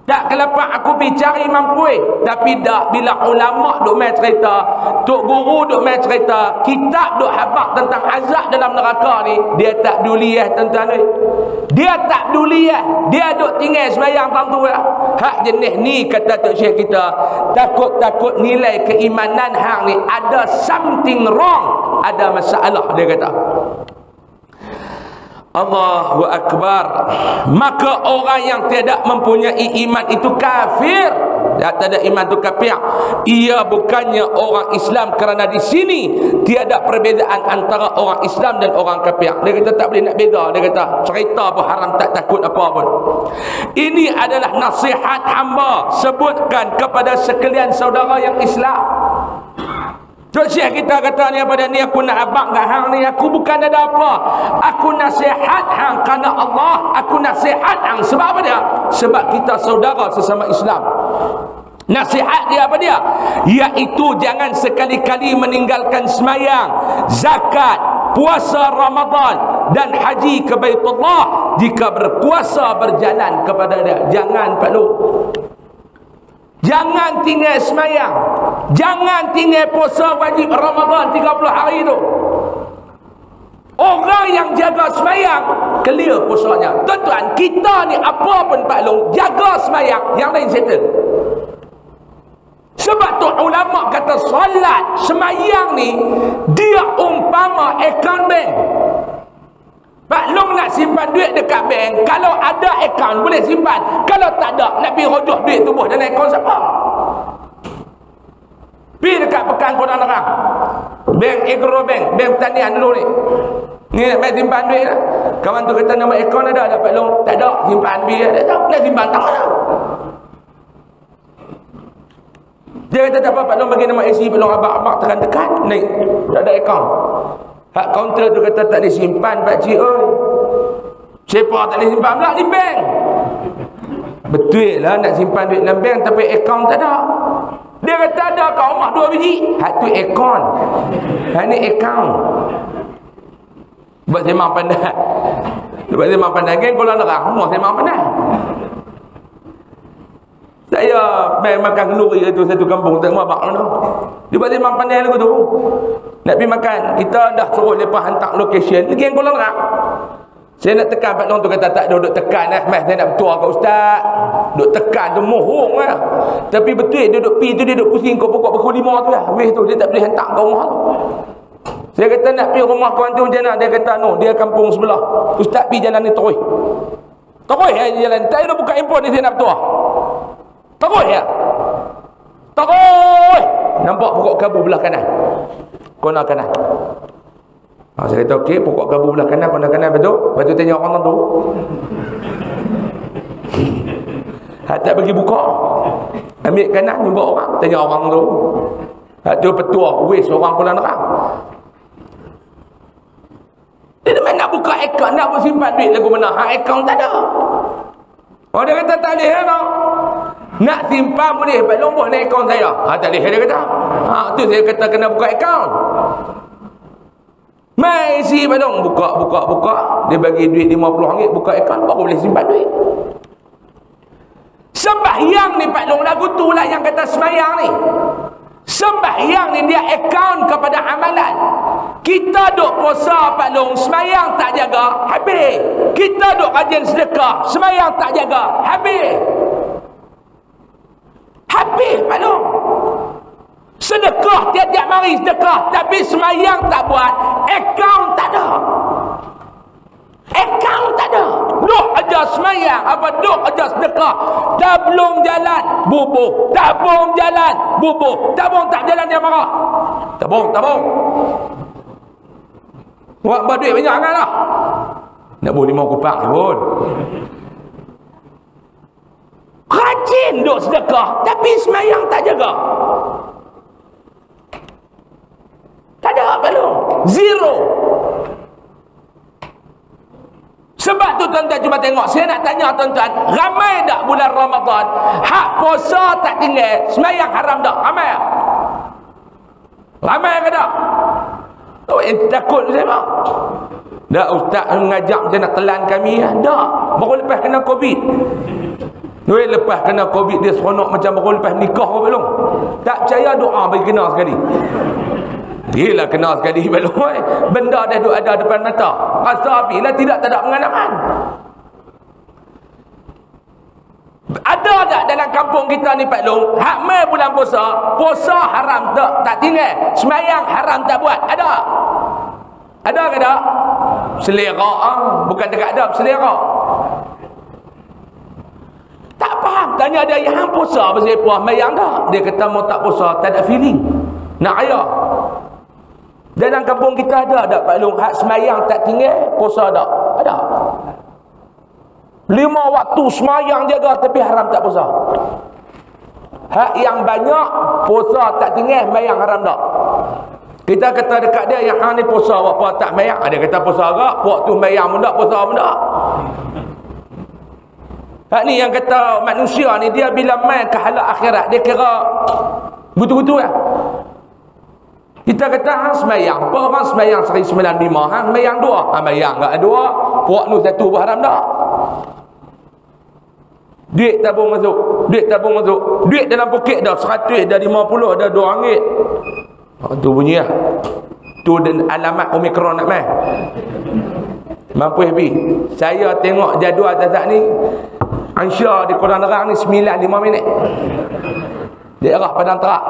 Tak kelepak aku pergi cari mampu. Tapi dak bila ulama duk main cerita, tok guru duk main cerita, kitab duk habaq tentang azab dalam neraka ni, dia tak peduli tuan-tuan ni. Dia tak peduli dia duk tinggal sembahyang tang tu hak jenis ni kata tok syekh kita, takut nilai keimanan hang ni ada something wrong, ada masalah dia kata. Allahu Akbar. Maka orang yang tidak mempunyai iman itu kafir. Tak ada iman itu kafir. Ia bukannya orang Islam, kerana di sini tiada perbezaan antara orang Islam dan orang kafir. Dia kata tak boleh nak beza. Dia kata cerita pun haram, tak takut apa pun. Ini adalah nasihat hamba sebutkan kepada sekalian saudara yang Islam. Tok Syekh kita kata ni pada ni, aku nak abang kat hang ni, aku bukan ada apa. Aku nasihat hang kerana Allah. Aku nasihat hang sebab apa dia? Sebab kita saudara sesama Islam. Nasihat dia apa dia? Iaitu jangan sekali-kali meninggalkan semayang, zakat, puasa Ramadan dan haji ke Baitullah jika berpuasa berjalan kepada dia. Jangan perlu. Jangan tinggal semayang, jangan tinggal puasa wajib Ramadan 30 hari tu. Orang yang jaga semayang clear puasanya. Tuan-tuan, kita ni apa pun Pak Long, jaga semayang, yang lain settle. Sebab tu ulama kata solat semayang ni dia umpama akaun bank. Pak Long nak simpan duit dekat bank, kalau ada akaun boleh simpan, kalau tak ada nak pergi rojoh duit tubuh dalam akaun siapa? Pergi dekat Pekan Padang Nerang, bank Agro Bank, bank pertanian dulu ni. Ni nak main simpan duit lah. Kawan tu kata nama akaun ada Pak Long? Tak ada, simpan biar ada. Nak simpan tak ada. Dia kata tak apa, Pak Long bagi nama IC, Pak Long abang tekan naik, tak ada akaun. Hak kaunter tu kata tak boleh simpan pakcik oi. Siapa tak boleh simpan pula di bank? Betul lah nak simpan duit dalam bank tapi akaun tak ada. Dia kata ada kat rumah 2 biji. Hak tu akaun. Hak ni akaun. Buat semang pandai. Buat semang pandai geng Kuala Nerang semua semang pandai. Saya main makan kenduri itu satu kampung tak mabak tu. Dia buat semang pandai lagu tu. Nak pergi makan, kita dah suruh lepas hantar location lagi yang Kuala Nerang. Saya nak tekan Pak Long tu kata tak duduk tekan mas saya nak bertuah kat ustaz. Duduk tekan tu mohong lah. Tapi betul dia duduk pi tu dia duduk pusing kau pokok pukul 5 tu lah. Habis tu dia tak boleh hantar ke rumah tu. Saya kata nak pergi rumah kawan tu macam mana? Dia kata no, dia kampung sebelah. Ustaz pergi jalan ni terus. Terus ya jalan. Tak ada buka handphone ni saya nak bertuah. Terus ya. Terus. Nampak pokok kabu belah kanan. Kona kanan. Saya kata okey, pokok kabu belah kanan, kona kanan betul. Lepas tu tanya orang tu. Tak bagi buka. Ambil kanan jumpa orang, tanya orang tu. Tu petua wis orang pula nerang. Dia nak buka akaun, nak simpan duit lagu mana? Akaun tak ada. Oh dia kata tak boleh lah. Nak simpan boleh, belum buat naik akaun saya. Tak boleh dia kata. Tu saya kata kena buka akaun. Mai isi belum buka. Dia bagi duit RM50 buka akaun baru boleh simpan duit. Sembahyang ni Pak Long, lagu tu lah yang kata sembahyang ni. Sembahyang ni dia akaun kepada amalan. Kita duk puasa Pak Long, sembahyang tak jaga, habis. Kita duk rajin sedekah, sembahyang tak jaga, habis. Habis Pak Long. Sedekah tiap-tiap hari sedekah, tapi sembahyang tak buat, akaun tak ada. Akaun tak ada. Duk aja sembahyang, duk aja sedekah. Tabung jalan, bubuh. Tabung jalan, bubuh. Tabung tak jalan dia marah. Tabung. Buat duit banyak sangatlah. Nak boleh 5 kupak pun. Rajin duk sedekah, tapi sembahyang tak jaga. Tak ada apa lu. Zero. Sebab tu tuan-tuan cuba tengok. Saya nak tanya tuan-tuan, ramai tak bulan Ramadan hak puasa tak tinggal, sembahyang haram tak? Ramai tak? Ramai ke tak? Takut saya tak? Tak, ustaz mengajak macam nak telan kami. Tak. Baru lepas kena Covid. Lepas kena Covid dia seronok macam baru lepas nikah ke belum? Tak percaya doa bagi kena sekali. Dia lah kena sekali belum. Benda dah duk ada depan mata. Rasa api lah tidak ada pengalaman. Ada tak dalam kampung kita ni Pak Long, hak mai bulan puasa haram tak tinggal, sembahyang haram tak buat? Ada? Ada ke tak? Selera bukan dekat adab, selera. Tak faham. Tanya dia yang puasa pasal puasa sembahyang tak? Dia kata mau tak puasa tak ada feeling. Nak ayah. Dalam kampung kita ada tak Pak Long hak sembahyang tak tinggal, puasa tak? Ada. 5 waktu sembahyang jaga tapi haram tak puasa. Hak yang banyak puasa tak tinggal, sembahyang haram tak. Kita kata dekat dia yang hang ni puasa apa tak sembahyang. Dia kata puasa agak, puak tu sembahyang pun tak, puasa pun tak. Hak ni yang kata manusia ni dia bila main ke halak akhirat dia kira betul-betul lah. Kita kata hang sembahyang, apa orang sembahyang 195, hang sembahyang 2. Hang sembahyang enggak 2, puak nu 1 pun haram tak. Duit tabung masuk, duit dalam poket dah 100, dah 50, dah RM2. Tu bunyi lah. Tu dan alamat Omicron nak main. Mampu habis. Saya tengok jadual tak ni, Ansya di Kuala Nerang ni 9:05 minit. Dia arah Padang Terak.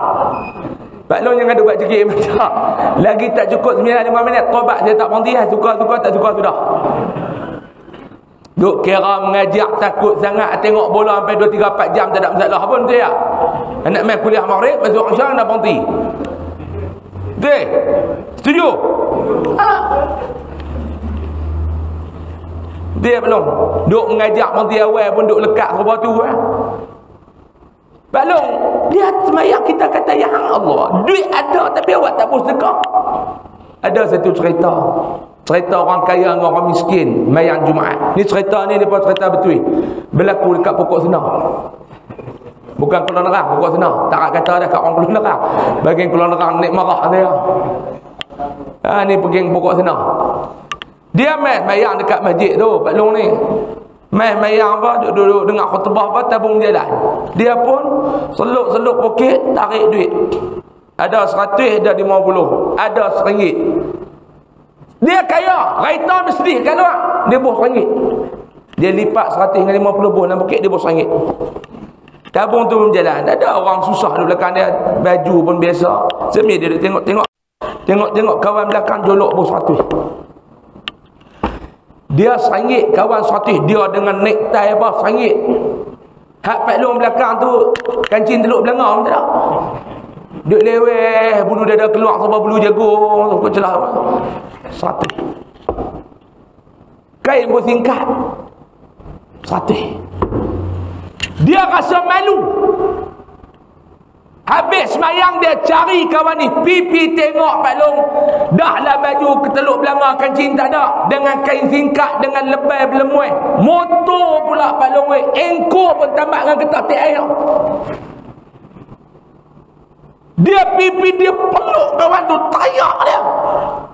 Pak Long jangan buat cekik macam lagi tak cukup 9:05 minit. Tobat saya tak berhenti lah. Suka-suka tak suka sudah. Duk kira mengajak takut sangat tengok bola sampai 2-3-4 jam tak ada masalah pun tu ya. Nak main kuliah maghrib masuk Ansya nak berhenti. Betul? Setuju? Dia belum. Duk mengajak berhenti awal pun duk lekat serba tu lah. Pak Long, dia semayang kita kata ya Allah, duit ada tapi awak tak boleh sedekah. Ada satu cerita orang kaya dengan orang miskin mayang Jumaat. Ni cerita ni depa cerita betul. Berlaku dekat Pokok Senar. Bukan Kuala Nerang, Pokok Senar. Tak kata dah kat orang Kuala Nerang. Bagian Kuala Nerang naik marah saya. Ni pergi Pokok Senar. Dia mayang dekat masjid tu Pak Long ni. Mayang apa, duduk dengar khutbah apa, tabung jalan. Dia pun seluk-seluk poket, tarik duit. Ada 100, ada 50, ada RM1. Dia kaya, raita mesti kan awak. Dia buh RM1. Dia lipat 100 dengan 50 buh dalam poket, dia buh RM1. Tabung tu berjalan. Ada orang susah duduk belakang dia, baju pun biasa. Semua dia tengok-tengok. Tengok-tengok kawan belakang jolok bos 100. Dia RM1 kawan 100, dia dengan necktie apa RM1. Hak Pak Long belakang tu kancing teluk belanga tak? Duk leweh, bulu dada keluar sampai bulu jagung, takut celah. 100. Kain pun singkat. 100. Dia rasa malu. Habis semayang dia cari kawan ni, pipi tengok Pak Long, dah lah baju keteluk belanga kancing tak ada, dengan kain singkat, dengan lebay berlemuih. Motor pula Pak Long, engkau pun tambah dengan getah tiap air. Dia pipi dia peluk kawan tu, tayak dia.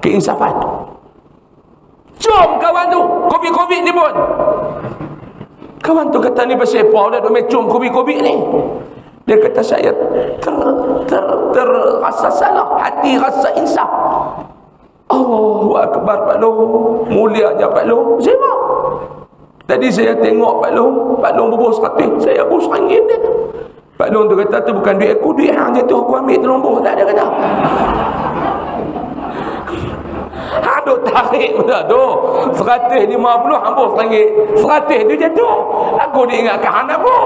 Keinsafan. Jom kawan tu, COVID ni pun. Kawan tu kata ni pasal apa dah duk mecum COVID ni. Dia kata saya rasa salah, hati rasa insaf. Allahu Akbar Pak Long, mulianya Pak Long. Siapa? Tadi saya tengok Pak Long berbos 100, saya bos RM1 dia. Pak Long tu kata tu bukan duit aku, duit hang tu aku ambil tolong bos tak ada kata. Hang duk tarik pula tu 150 hang bos RM1, 100 tu jatuh. Aku diingatkan hang apa?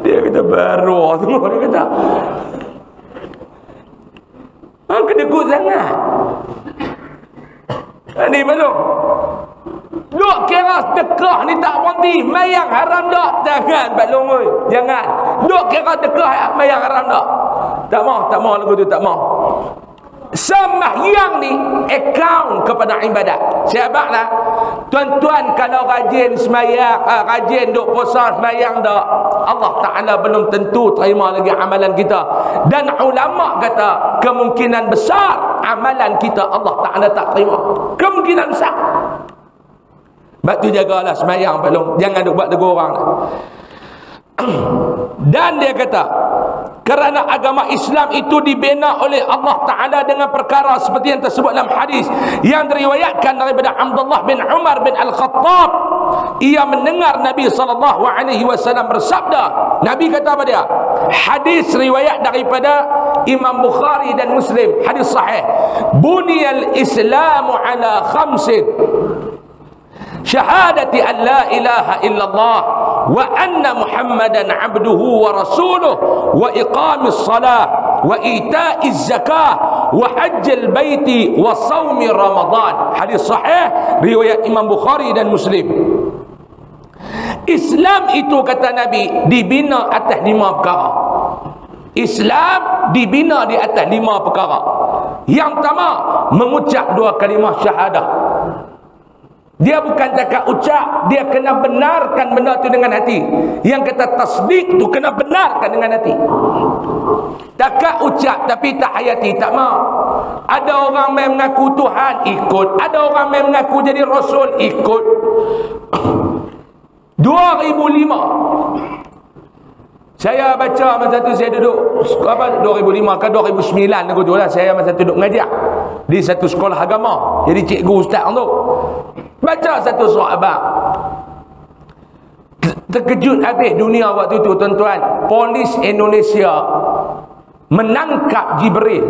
Dia kata baru semua, dia kata hang kedekut sangat ni belum duk kira sedekah ni tak berhenti mayang haram tak? Jangan Pak Long oi, jangan duk kira sedekah mayang haram tak mau lagu tu tak mau. Sembahyang ni akaun kepada ibadat. Siapaklah tuan-tuan kalau rajin sembahyang, rajin duk puasa sembahyang dak, Allah Taala belum tentu terima lagi amalan kita. Dan ulama kata kemungkinan besar amalan kita Allah Taala tak terima. Kemungkinan besar. Sebab tu jagalah sembahyang Pak Long, jangan duk buat tegur orang. Dan dia kata kerana agama Islam itu dibina oleh Allah Ta'ala dengan perkara seperti yang tersebut dalam hadis yang diriwayatkan daripada Abdullah bin Umar bin Al-Khattab. Ia mendengar Nabi SAW bersabda. Nabi kata apa dia? Hadis riwayat daripada Imam Bukhari dan Muslim, hadis sahih. Buniyal Islamu ala khamsin: syahadati an la ilaha illallah wa anna Muhammadan abduhu wa rasuluh wa iqamis salah wa ita'iz zakah wa hajjal baiti wa sawmi ramadan. Hadis sahih riwayat Imam Bukhari dan Muslim. Islam itu kata Nabi dibina atas 5 perkara. Islam dibina di atas 5 perkara. Yang pertama, mengucap 2 kalimah syahadah. Dia bukan cakap ucap, dia kena benarkan benda tu dengan hati. Yang kata tasdik tu kena benarkan dengan hati. Cakap ucap tapi tak hayati, tak mau. Ada orang main mengaku Tuhan, ikut. Ada orang main mengaku jadi Rasul, ikut. 2005 saya baca masa tu, saya duduk 2005 ke 2009 aku tu lah, saya masa tu duduk mengajar di satu sekolah agama, jadi cikgu ustaz tu. Baca satu sahabat, terkejut habis dunia waktu itu tuan-tuan. Polis Indonesia menangkap Jibril.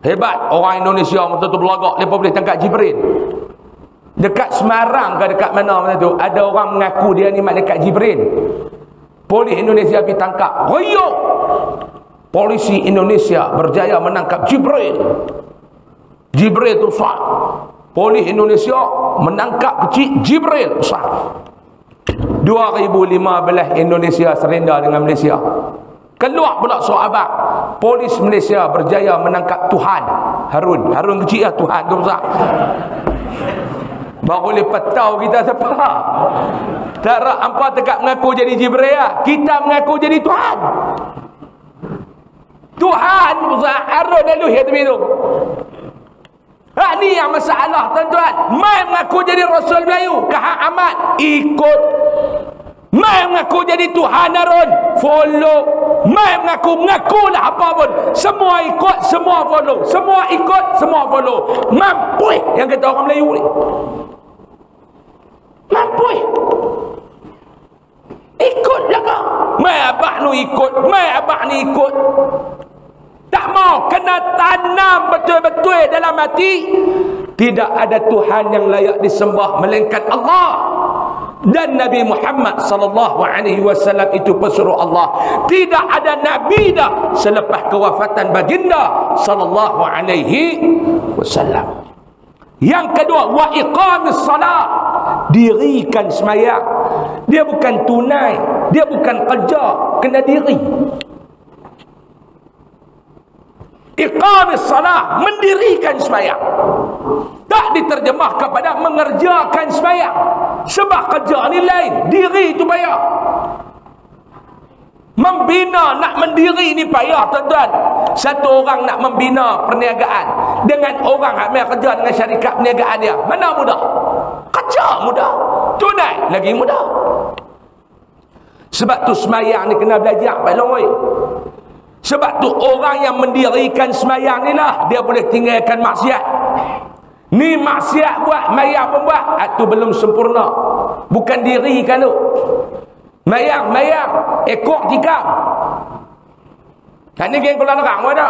Hebat orang Indonesia masa tu berlagak, mereka boleh tangkap Jibril. Dekat Semarang ke dekat mana masa tu, ada orang mengaku dia ni malaikat Jibril. Polis Indonesia pergi tangkap. Royok polisi Indonesia berjaya menangkap Jibril. Jibril tu sah. Polis Indonesia menangkap kecil Jibril sah. 2015 Indonesia serenda dengan Malaysia. Keluar pula sahabat, polis Malaysia berjaya menangkap Tuhan Harun kecil lah, Tuhan tu besar. Baru lepas tahu kita siapa. Tak rak hampa tekak mengaku jadi Jibril lah. Kita mengaku jadi Tuhan. Tuhan besar Harun lalu ya tu. Ni yang masalah tuan-tuan. Mai mengaku jadi Rasul Melayu, Kahak Ahmad, ikut. Mai mengaku jadi Tuhan Harun, follow. Mai mengakulah apa pun, semua ikut, semua follow. Semua ikut, semua follow. Mampu yang kata orang Melayu ni. Mampu ikut belakang. Mai abah nu ikut, mai abang ni ikut. Tak mau, kena tanam betul-betul dalam hati. Tidak ada Tuhan yang layak disembah melainkan Allah. Dan Nabi Muhammad sallallahu alaihi wasallam itu pesuruh Allah. Tidak ada nabi dah selepas kewafatan baginda sallallahu alaihi wasallam. Yang kedua, wa iqamis salat, dirikan sembahyang. Dia bukan tunai, dia bukan kerja, kena diri. Iqamis salat, mendirikan sembahyang. Tak diterjemah kepada mengerjakan sembahyang. Sebab kerja ni lain, diri itu payah. Membina, nak mendiri ni payah tuan-tuan. Satu orang nak membina perniagaan dengan orang yang kerja dengan syarikat perniagaan dia, mana mudah? Kerja mudah, tunai lagi mudah. Sebab tu sembahyang ni kena belajar baik-baik. Sebab tu orang yang mendirikan sembahyang ni lah dia boleh tinggalkan maksiat. Ni maksiat buat, mayang pun buat, itu belum sempurna. Bukan dirikan tu. Mayang, ekor tikam. Ni geng kolam nerang ada.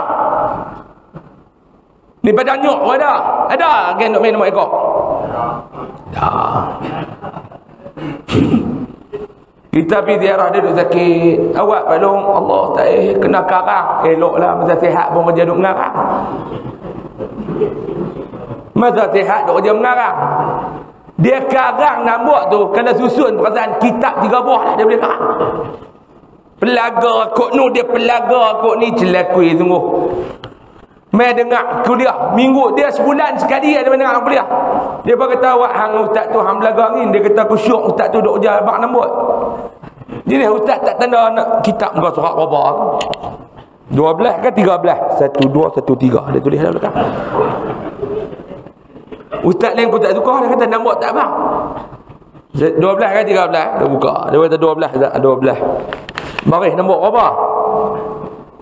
Ni badan nyok ada. Ada geng nak main nama ekor. Dah. Kita pergi ziarah dia duduk sakit. Awak balong Allah tak kena karang. Eloklah masa sihat pun kerja duduk mengarang. Masa sihat duduk kerja mengarang. Dia karang nambut tu, kalau susun perasaan kitab 3 buah lah dia boleh karang. Pelaga kok nu dia pelaga kok ni celakui sungguh. Mai dengar kuliah minggu dia sebulan sekali ada dengar kuliah. Dia pun kata awak hang ustaz tu hang belaga ni, dia kata aku syok ustaz tu duk kerja abang nambut. Jadi ustaz tak tanda nak kitab muka surat berapa? 12 ke 13? 1 2 1 3 dia tulis dalam belakang. Ustaz lain pun tak suka, dia kata nambut tak abang. 12 ke 13 dia buka. Dia kata 12 tak 12. Baris nombor berapa?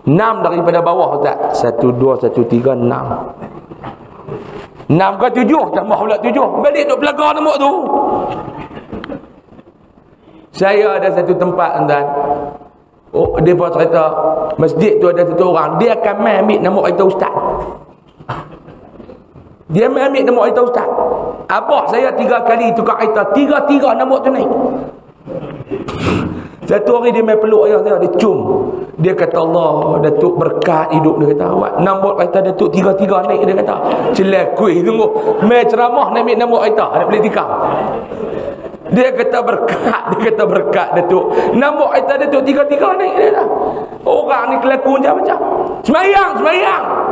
6 daripada bawah Ustaz. 1 2 1 3 6. 6 ke 7 tambah pula 7. Balik duk belaga nombor tu. Saya ada satu tempat tuan. Oh, dia pun cerita masjid tu ada satu orang, dia akan mai ambil nombor kereta ustaz. Dia mai ambil nombor kereta ustaz. Abah saya 3 kali tukar kereta, 3 nombor tu naik. Satu hari dia mai peluk ayah saya, dia cium. Dia kata Allah, Datuk berkat hidup, dia kata. Awak nombor kereta Datuk 3 naik, dia kata. Celakui tunggu. Mai ceramah nak ambil nombor kereta, nak boleh tikam. Dia kata berkat Datuk. Nombor kereta Datuk 3 naik, dia kata. Orang ni kelakuan macam Semayang,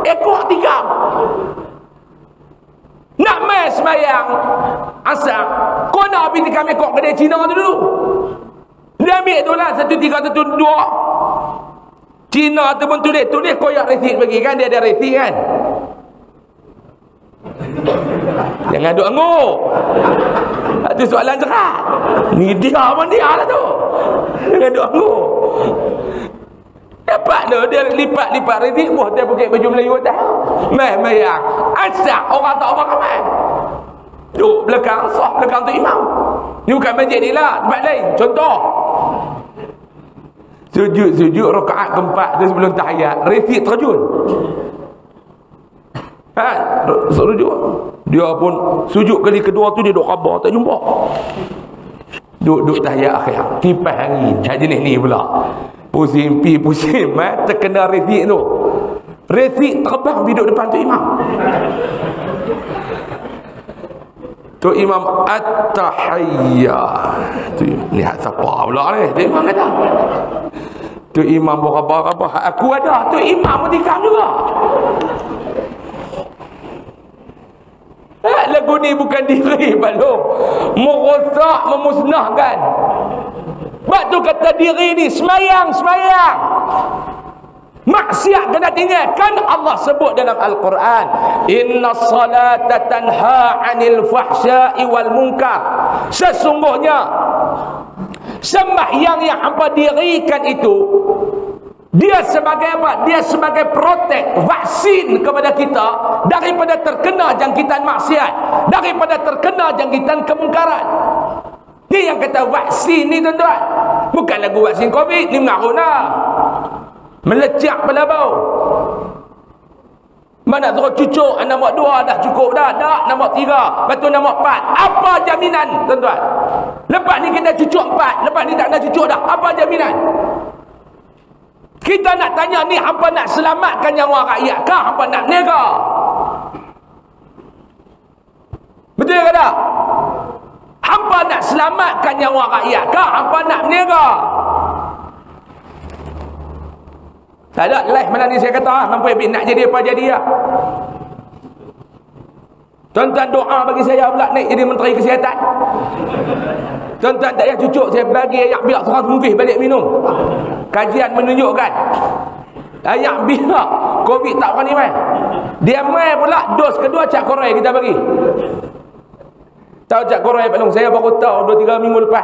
ekor tikam. Nak mai semayang asal, kau nak pergi tikam ekor kedai Cina tu dulu. Dia ambil tu lah 1 3 1 2. Cina tu pun tulis koyak resit bagi kan, dia ada resit kan. Jangan duk anggur. Itu soalan jerat. Ni dia pun dia lah tu. Jangan duk anggur. Dapat tu dia lipat resit buah dia pakai baju Melayu atas. Mai yang asal orang tak apa ramai. Duk belakang sah, belakang tu imam. Ni bukan masjid ni lah, tempat lain. Contoh. Sujud rakaat keempat tu sebelum tahiyat, resit terjun. Sujud. Dia pun sujud kali kedua tu dia duk khabar tak jumpa. Duk tahiyat akhir. Kipas angin. Jenis ni pula. Pusing terkena resit tu. Resit terbang duduk depan tu imam. Tu imam at-tahiyyah. Tu lihat siapa pula ni? Tu imam kata. Tu imam berapa? Aku ada. Tu imam pun tikam juga. Lagu ni bukan diri balong. Merosak, memusnahkan. Sebab tu kata diri ni semayang. Maksiat kena tinggalkan. Allah sebut dalam Al-Quran, inna salata tanha 'anil fahsya'i wal munkar. Sesungguhnya sembahyang yang hangpa dirikan itu, dia sebagai apa? Dia sebagai protek, vaksin kepada kita daripada terkena jangkitan maksiat, daripada terkena jangkitan kemungkaran. Ni yang kata vaksin ni tuan-tuan. Bukan lagu vaksin Covid ni mengarut dah. Melecak pada bau. Mana suruh cucuk nombor 2 dah cukup dah. Tak, nombor 3. Lepas tu nombor 4. Apa jaminan, tuan-tuan? Lepas ni kita cucuk 4. Lepas ni tak nak cucuk dah. Apa jaminan? Kita nak tanya ni, hampa nak selamatkan nyawa rakyat kah? Hampa nak berniaga? Betul ke tak? Hampa nak selamatkan nyawa rakyat kah? Hampa nak berniaga? Tak ada live mana ni saya kata mampu nak jadi apa jadi lah. Tuan-tuan doa bagi saya pula naik jadi menteri kesihatan. Tuan-tuan tak payah cucuk, saya bagi ayak biak seorang mungkin balik minum. Kajian menunjukkan ayak biak Covid tak berani main. Dia main pula dos kedua Cak Korai kita bagi. Tahu Cak Korai Pak Long, saya baru tahu 2-3 minggu lepas.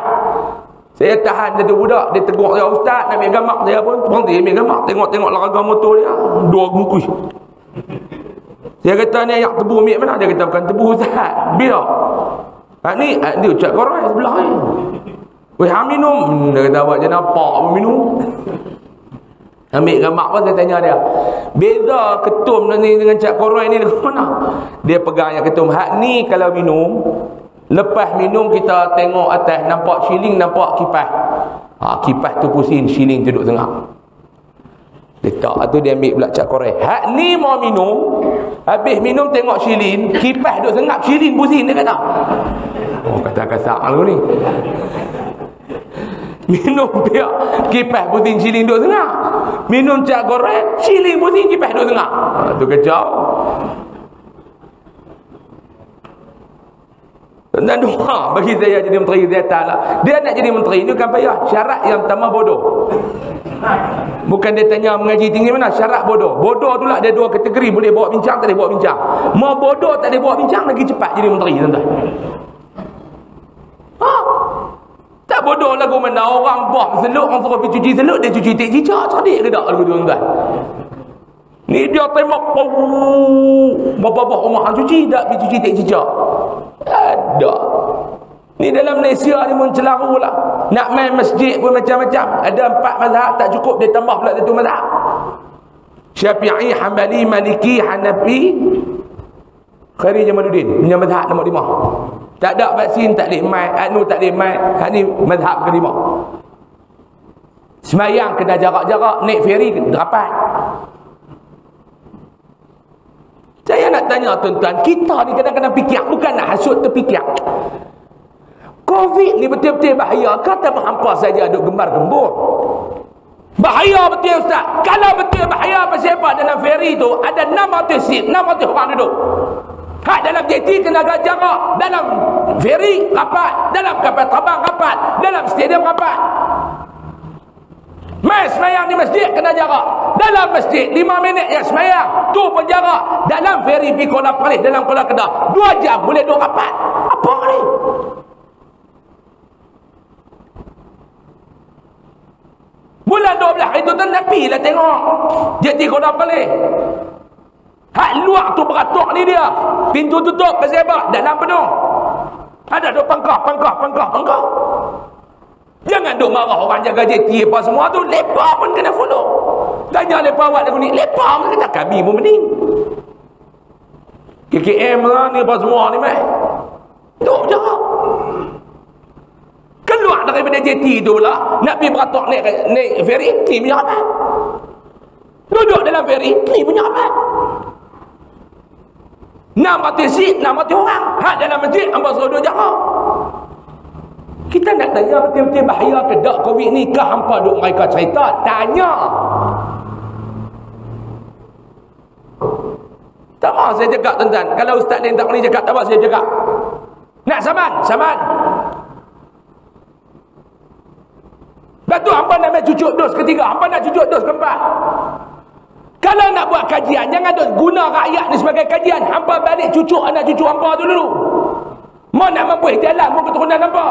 Saya tahan satu budak, dia tegur saya, ustaz nak ambil gamak, saya pun berhenti ambil gamak, tengok-tengok larga motor dia, 2 bungkus. Saya kata ni ayak tebu ambil mana? Dia kata bukan tebu ustaz, biar. Ni dia Cak Korai sebelah ni. Weh, minum. Dia kata awak je nampak apa minum. Ambil gamak pun saya tanya dia, beza ketum ni dengan Cak Korai ni dengan mana? Dia pegang yang ketum, hak ni kalau minum, lepas minum kita tengok atas nampak shilling, nampak kipas. Kipas tu pusing, shilling tu duduk tengah. Letak tu dia ambil pula Cak Korai. Hak ni mau minum, habis minum tengok shilling, kipas duduk tengah, shilling pusing, dia kata. Oh, kata-kata malu ni. Minum biar kipas pusing, shilling duduk tengah. Minum Cak Korai, shilling pusing, kipas duduk tengah. Tu kacau. Dan doa bagi saya jadi menteri kesihatan lah. Dia nak jadi menteri ni bukan payah. Syarat yang pertama bodoh. Bukan dia tanya mengaji tinggi mana, syarat bodoh. Bodoh tu lah ada 2 kategori, boleh bawa bincang, tak boleh bawa bincang. Mau bodoh tak boleh bawa bincang, lagi cepat jadi menteri, tuan-tuan. Tak bodoh lagu mana orang buah seluk, orang suruh pergi cuci seluk, dia cuci tak cicak, cerdik ke tak lagu tu, tuan-tuan. Ni dia tembak bapa-bapa rumah cuci tak pergi cuci tak cicak. Ada. Ni dalam Malaysia ni pun celaru lah. Nak main masjid pun macam-macam. Ada 4 mazhab tak cukup, dia tambah pula 1 mazhab. Syafi'i, Hanbali, Maliki, Hanafi, Khairi Jamaluddin. Punya mazhab nombor 5. Tak ada vaksin tak boleh main, tak boleh main. Hak ni mazhab ke-5. Semayang kena jarak-jarak, naik feri rapat. Saya nak tanya tuan-tuan, kita ni kadang-kadang fikir, bukan nak hasut terfikir. Covid ni betul-betul bahaya, kata berhampa saja duk gembar-gembur. Bahaya betul ustaz. Kalau betul bahaya pasal apa? Dalam feri tu ada 600 seat, 600 orang duduk. Hak dalam jeti kena agak jarak, dalam feri rapat, dalam kapal terbang rapat, dalam stadium rapat. Mai semayang di masjid kena jarak. Dalam masjid 5 minit yang semayang, tu pun jarak. Dalam feri pergi Kuala Perlis, dalam Kuala Kedah 2 jam boleh duduk rapat. Apa ni? Bulan 12 hari tu Nabi lah tengok jeti Kuala Perlis. Hak luar tu beratuk ni dia. Pintu tutup pasal apa? Dalam penuh. Ada duk pangkah. Jangan duk marah orang jaga jeti apa semua tu. Lepas pun kena follow. Tanya lepas awak lagu ni. Lepas pun kata kami pun mending. KKM lah ni apa semua ni meh. Duk jarak. Keluar daripada jeti tu pula. Nak pergi beratuk naik feri. Ni punya rapat. Duduk dalam feri. Ni punya rapat. 600 seat, 600 orang. Hak dalam masjid, hamba suruh duduk jarak. Kita nak tanya betul-betul bahaya ke tak Covid ni, ke hampa duk mereka cerita? Tanya. Tak mahu saya cakap tuan-tuan. Kalau ustaz lain tak boleh cakap, tak mahu saya cakap. Nak saman. Lepas tu hampa nak cucuk dos ketiga, hampa nak cucuk dos keempat. Kalau nak buat kajian, jangan guna rakyat ni sebagai kajian. Hampa balik cucuk anak cucu hampa tu dulu. Mau nak mampu jalan, mau keturunan hampa.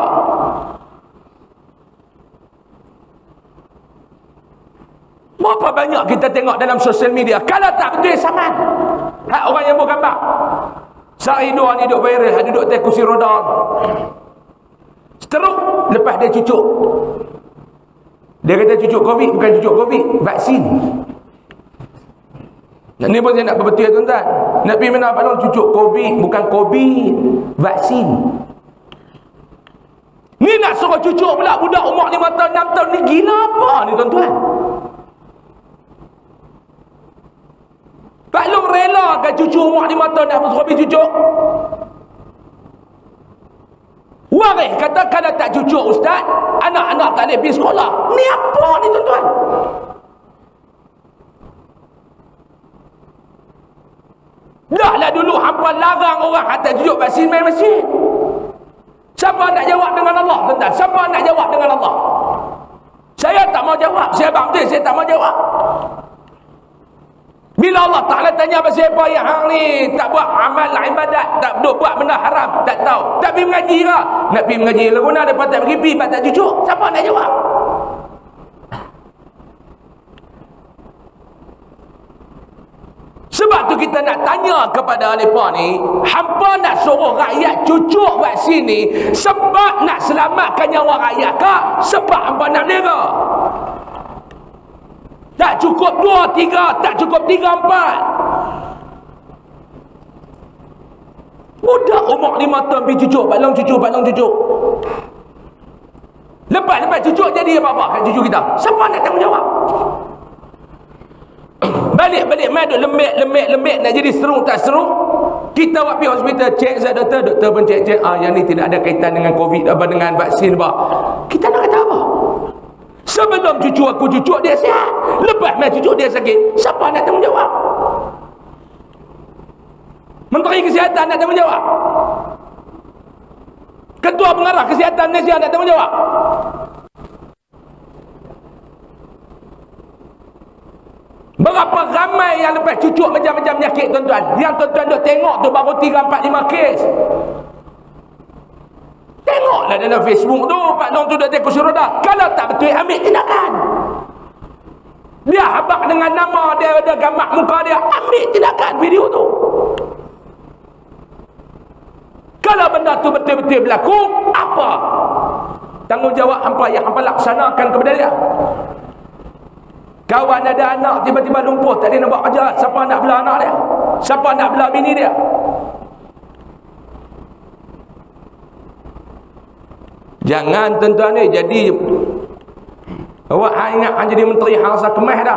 Berapa banyak kita tengok dalam sosial media. Kalau tak betul, saman. Hak orang yang buat gambar. Sehari 2 ni duduk viral, hak duduk atas kursi roda. Seteruk, lepas dia cucuk. Dia kata cucuk COVID, bukan cucuk COVID, vaksin. Ni pun saya nak berbetul tuan-tuan. Nak pergi mana Pak Long, cucuk COVID, bukan COVID, vaksin. Ni nak suruh cucuk pula budak umur 5 tahun, 6 tahun ni, gila apa ni tuan-tuan? Pak Long rela ke cucu umur 5 tahun nak suruh pergi cucuk? Waris kata kalau tak cucuk ustaz, anak-anak tak boleh pergi sekolah. Ni apa ni tuan-tuan? Dah lah dulu hampa larang orang hantar cucuk vaksin main masjid. Siapa nak jawab dengan Allah tuan-tuan? Siapa nak jawab dengan Allah? Saya tak mau jawab. Saya bangkit, saya tak mau jawab. Bila Allah Ta'ala tanya pasal apa yang hang ni tak buat amal ibadat, tak buat benda haram, tak tahu, tak pergi mengaji ke? Nak pergi mengaji lah guna, lepas tak pergi, lepas tak cucuk, siapa nak jawab? Sebab tu kita nak tanya kepada mereka ni, hampa nak suruh rakyat cucuk vaksin ni sebab nak selamatkan nyawa rakyat ke? Sebab hampa nak berniaga? Tak cukup 2, 3, tak cukup 3, 4. Budak umur 5 tahun pergi cucuk, Pak Long cucuk, Pak Long cucuk. Lepas cucuk jadi apa-apa kat cucu kita? Siapa nak tanggungjawab? Balik mai duk lembek nak jadi serung tak serung. Kita buat pergi hospital cek saya doktor pun cek yang ni tidak ada kaitan dengan COVID apa dengan vaksin apa. Kita nak kata apa? Sebelum cucu aku cucuk dia sihat, lepas mai cucuk dia sakit, siapa nak tanggungjawab? Menteri Kesihatan nak tanggungjawab? Ketua Pengarah Kesihatan Malaysia nak tanggungjawab? Berapa ramai yang lepas cucuk macam-macam penyakit tuan-tuan? Yang tuan-tuan duk tengok tu baru 3, 4, 5 kes. Tengoklah dalam Facebook tu, Pak Long tu dah take kursi roda. Kalau tak betul, ambil tindakan. Dia habaq dengan nama dia, ada gambar muka dia, ambil tindakan video tu. Kalau benda tu betul-betul berlaku, apa tanggungjawab hampa yang hampa laksanakan kepada dia? Kawan ada anak tiba-tiba lumpuh, tak ada nak buat kerja, siapa nak bela anak dia? Siapa nak bela bini dia? Jangan tuan-tuan ni jadi awak ingat hang jadi menteri hang rasa kemas dah.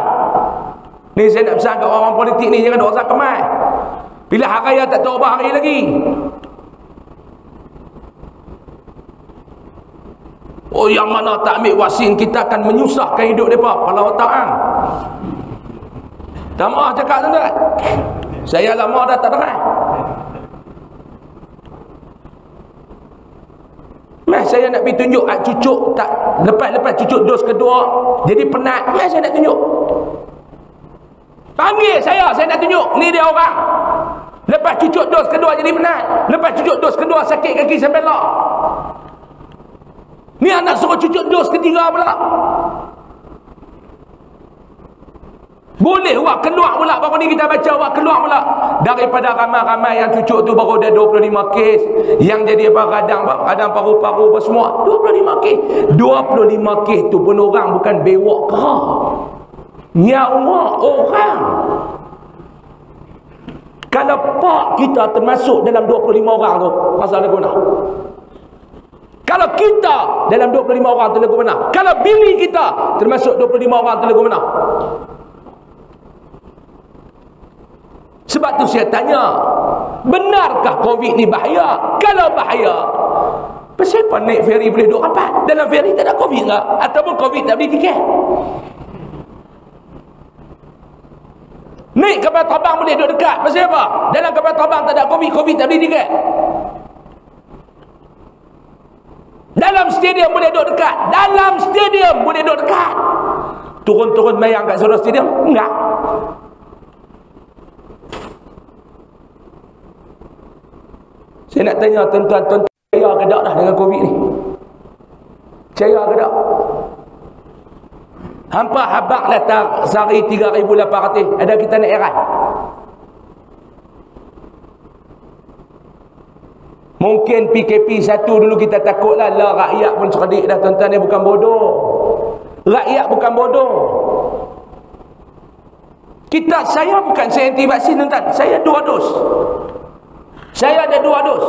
Ni saya nak pesan kat orang politik ni, jangan duk rasa kemas. Bila hari raya tak tahu berapa hari lagi. Oh, yang mana tak ambil vaksin kita akan menyusahkan hidup mereka. Kepala otak hang. Tak maaf cakap tuan-tuan. Saya lama dah tak dengar. Saya nak pergi tunjuk cucuk tak lepas cucuk dos kedua jadi penat. Saya nak tunjuk. Panggil saya nak tunjuk. Ni dia orang. Lepas cucuk dos kedua jadi penat. Lepas cucuk dos kedua sakit kaki sampai lah. Ni anak suruh cucuk dos ketiga pula. Boleh awak keluar pula. Baru ni kita baca awak keluar pula. Daripada ramai-ramai yang cucuk tu baru ada 25 kes. Yang jadi apa radang paru-paru apa semua. 25 kes. 25 kes tu pun orang bukan bewak kerah. Nyawa orang. Kalau pak kita termasuk dalam 25 orang tu, pasal lagu mana? Kalau kita dalam 25 orang tu lagu mana? Kalau bini kita termasuk 25 orang tu lagu mana? Sebab tu saya tanya, benarkah COVID ni bahaya? Kalau bahaya, pasal apa naik feri boleh duduk rapat? Dalam feri tak ada COVID ke? Ataupun COVID tak beli tiket? Naik kapal terbang boleh duduk dekat, pasal apa? Dalam kapal terbang tak ada COVID, COVID tak beli tiket? Dalam stadium boleh duduk dekat? Dalam stadium boleh duduk dekat? Turun-turun mayang kat saudara stadium? Enggak. Saya nak tanya tuan-tuan, percaya ke tak dah dengan COVID ni? Percaya ke tak? Hampa habaq letak sehari 3,800. Ada kita nak erat? Mungkin PKP 1 dulu kita takutlah. Lah rakyat pun cerdik dah tuan-tuan, ni bukan bodoh. Rakyat bukan bodoh. Saya bukan saya anti vaksin, tuan. Saya 2 dos. Saya ada 2 dos.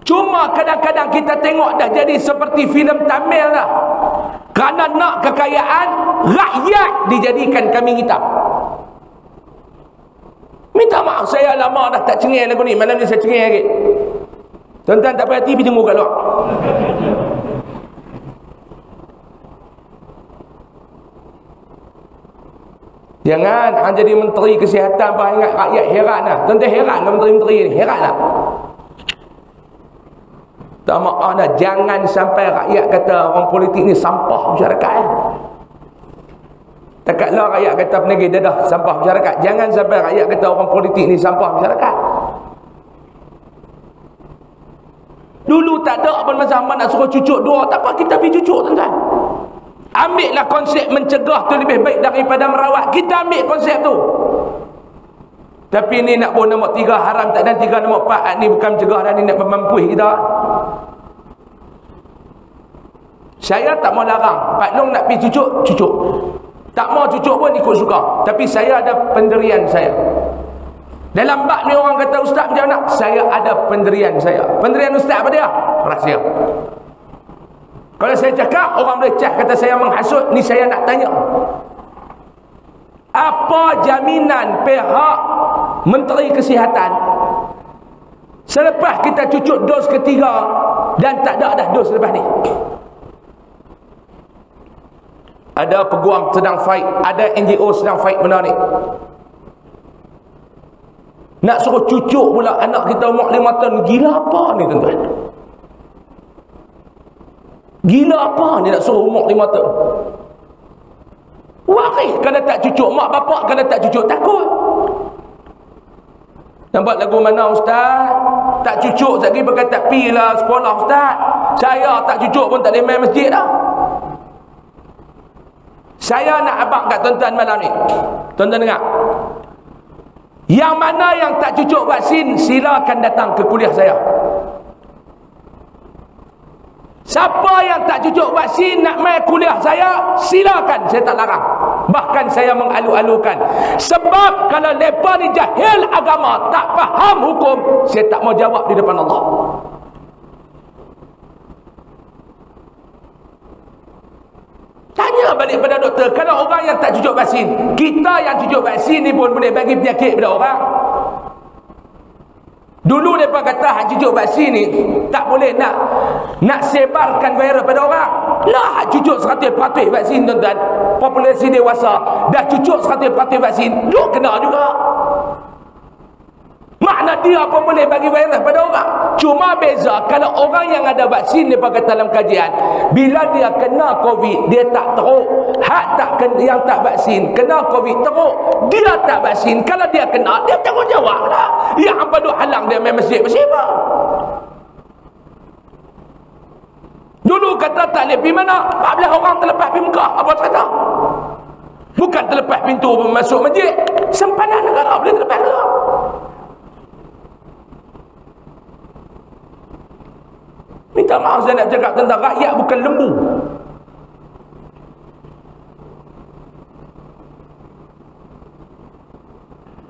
Cuma kadang-kadang kita tengok dah jadi seperti filem Tamil dah. Kerana nak kekayaan, rakyat dijadikan kambing hitam. Minta maaf, saya lama dah tak cengeng lagu ni. Malam ni saya cengeng lagi. Tuan-tuan tak perhati, pergi tunggu kat luar. Jangan hang jadi menteri kesihatan apa ingat rakyat heran lah. Tuan-tuan heran lah menteri-menteri ni, heran lah. Tak maaf dah, jangan sampai rakyat kata orang politik ni sampah masyarakat. Takatlah rakyat kata penagih dadah sampah masyarakat. Jangan sampai rakyat kata orang politik ni sampah masyarakat. Dulu tak ada apa zaman nak suruh cucuk 2. Tak apa, kita pergi cucuk, tuan-tuan. Ambillah konsep mencegah tu lebih baik daripada merawat. Kita ambil konsep tu. Tapi ni nak pun nombor 3 haram tak, dan 3 nombor 4 ni bukan mencegah, dan ni nak memampui kita. Saya tak mau larang Pak Long nak pergi cucuk, cucuk. Tak mau cucuk pun ikut suka. Tapi saya ada pendirian saya. Dalam bab ni orang kata ustaz macam mana? Saya ada pendirian saya. Pendirian ustaz apa dia? Rahsia. Kalau saya cakap, orang boleh cak kata saya menghasut. Ni saya nak tanya, apa jaminan pihak Menteri Kesihatan selepas kita cucuk dos ketiga dan tak ada dah dos lepas ni? Ada peguam sedang fight, ada NGO sedang fight benda ni. Nak suruh cucuk pula anak kita umur 5 tahun. Gila apa ni, tuan-tuan? Gila apa ni nak suruh umur 5 tahun? Waris kalau tak cucuk, mak bapak kalau tak cucuk takut. Nampak lagu mana ustaz? Tak cucuk lagi berkata pilah sekolah ustaz. Saya tak cucuk pun tak boleh main masjid dah. Saya nak abang kat tuan-tuan malam ni. Tuan-tuan dengar. Yang mana yang tak cucuk vaksin, silakan datang ke kuliah saya. Siapa yang tak cucuk vaksin nak mai kuliah saya, silakan, saya tak larang. Bahkan saya mengalu-alukan. Sebab kalau mereka ni jahil agama, tak faham hukum, saya tak mau jawab di depan Allah. Tanya balik pada doktor, kalau orang yang tak cucuk vaksin, kita yang cucuk vaksin ni pun boleh bagi penyakit pada orang. Dulu mereka kata hak cucuk vaksin ni tak boleh nak sebarkan virus pada orang. Lah hak cucuk 100% vaksin, tuan-tuan, populasi dewasa dah cucuk 100% vaksin, duk kena juga. Makna dia pun boleh bagi virus pada orang. Cuma beza kalau orang yang ada vaksin, dia pakai dalam kajian, bila dia kena COVID, dia tak teruk. Hak tak yang tak vaksin kena COVID teruk, dia tak vaksin, kalau dia kena, dia tanggungjawab lah. Yang apa duk halang dia main masjid bersibah. Dulu kata tak boleh pergi mana, 14 orang terlepas pergi Mekah. Apa kata? Bukan terlepas pintu masuk masjid, sempadan negara boleh terlepas negara. Minta maaf saya nak cakap tentang rakyat bukan lembu.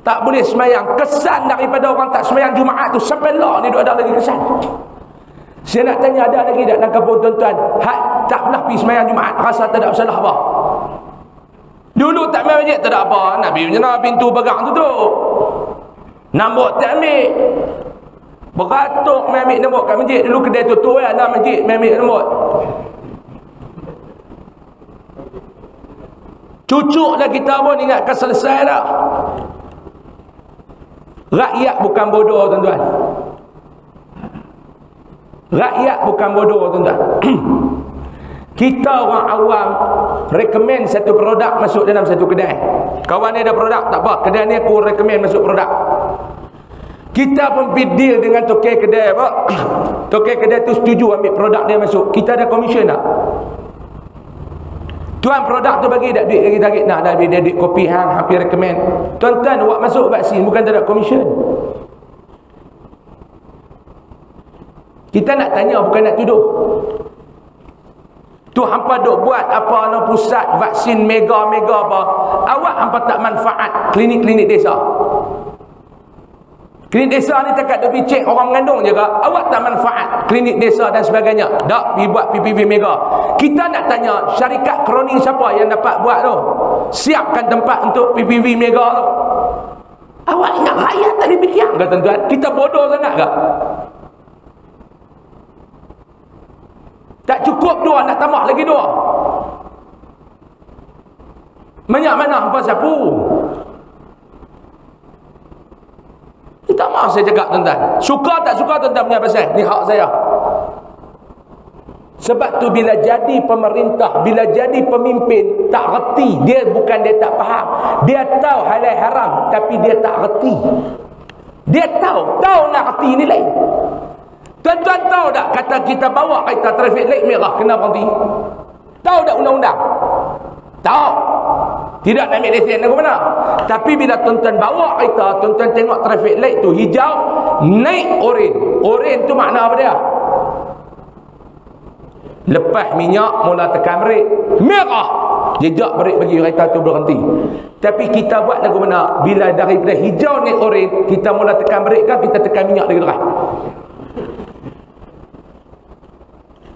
Tak boleh semayang. Kesan daripada orang tak semayang Jumaat tu sampai lah ni ada lagi kesan. Saya nak tanya, ada lagi tak nak kampung tuan-tuan tak pernah pergi semayang Jumaat, rasa tak ada masalah apa? Dulu tak main masjid tak ada apa, Nabi macam pintu pegang tutup, nombor tak ambil, beratuk main ambil nombor kat masjid. Dulu kedai tutup ya, dalam masjid main ambil nombor. Cucuk lah kita pun ingatkan selesai dah. Rakyat bukan bodoh, tuan-tuan. Rakyat bukan bodoh, tuan-tuan. Kita orang awam recommend satu produk masuk dalam satu kedai. Kawan ni ada produk, tak apa, kedai ni aku recommend masuk produk. Kita pun pergi deal dengan tokai kedai apa? Tokai kedai tu setuju ambil produk dia masuk. Kita ada komisen tak? Tuan produk tu bagi tak duit kita tarik? Nak dah dia duit kopi hang hampir recommend. Tuan-tuan awak masuk vaksin bukan tak ada komisen. Kita nak tanya bukan nak tuduh. Tu hampa duk buat apa no pusat vaksin mega-mega apa. Awak hampa tak manfaat klinik-klinik desa. Klinik desa ni takat duk cek orang mengandung je ke? Awak tak manfaat klinik desa dan sebagainya. Tak pergi buat PPV mega. Kita nak tanya syarikat kroni siapa yang dapat buat tu? Siapkan tempat untuk PPV mega tu. Awak ingat rakyat tak dipikir ke tuan-tuan? Kita bodoh sangat ke? Tak cukup dua, nak tambah lagi dua. Banyak mana hampa sapu? Minta maaf saya cakap tuan-tuan. Suka tak suka tuan-tuan punya pasal? Ni hak saya. Sebab tu bila jadi pemerintah, bila jadi pemimpin, tak reti. Dia bukan dia tak faham. Dia tahu halal haram, tapi dia tak reti. Dia tahu nak reti ni lain. Tuan-tuan tahu tak kata kita bawa kereta traffic light merah kena berhenti? Tahu tak undang-undang? Tahu. Tidak nak ambil lesen aku mana. Tapi bila tuan-tuan bawa kereta, tuan-tuan tengok traffic light tu hijau, naik oren. Oren tu makna apa dia? Lepas minyak mula tekan brek, merah. Jejak brek bagi kereta tu berhenti. Tapi kita buat lagu mana? Bila daripada hijau naik oren, kita mula tekan brek kan, kita tekan minyak lagi deras.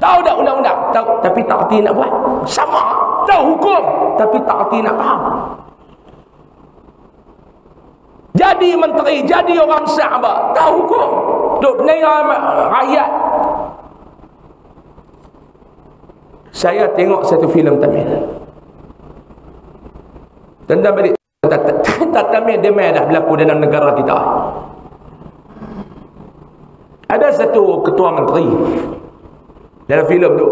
Tahu tak undang-undang? Tahu, tapi tak erti nak buat. Sama. Tahu hukum, tapi tak erti nak faham. Jadi menteri, jadi orang sahabat, tahu hukum. Duk menira rakyat. Saya tengok satu filem Tamil. Tentang balik Tamil dia main dah berlaku dalam negara kita. Ada satu ketua menteri dalam filem tu.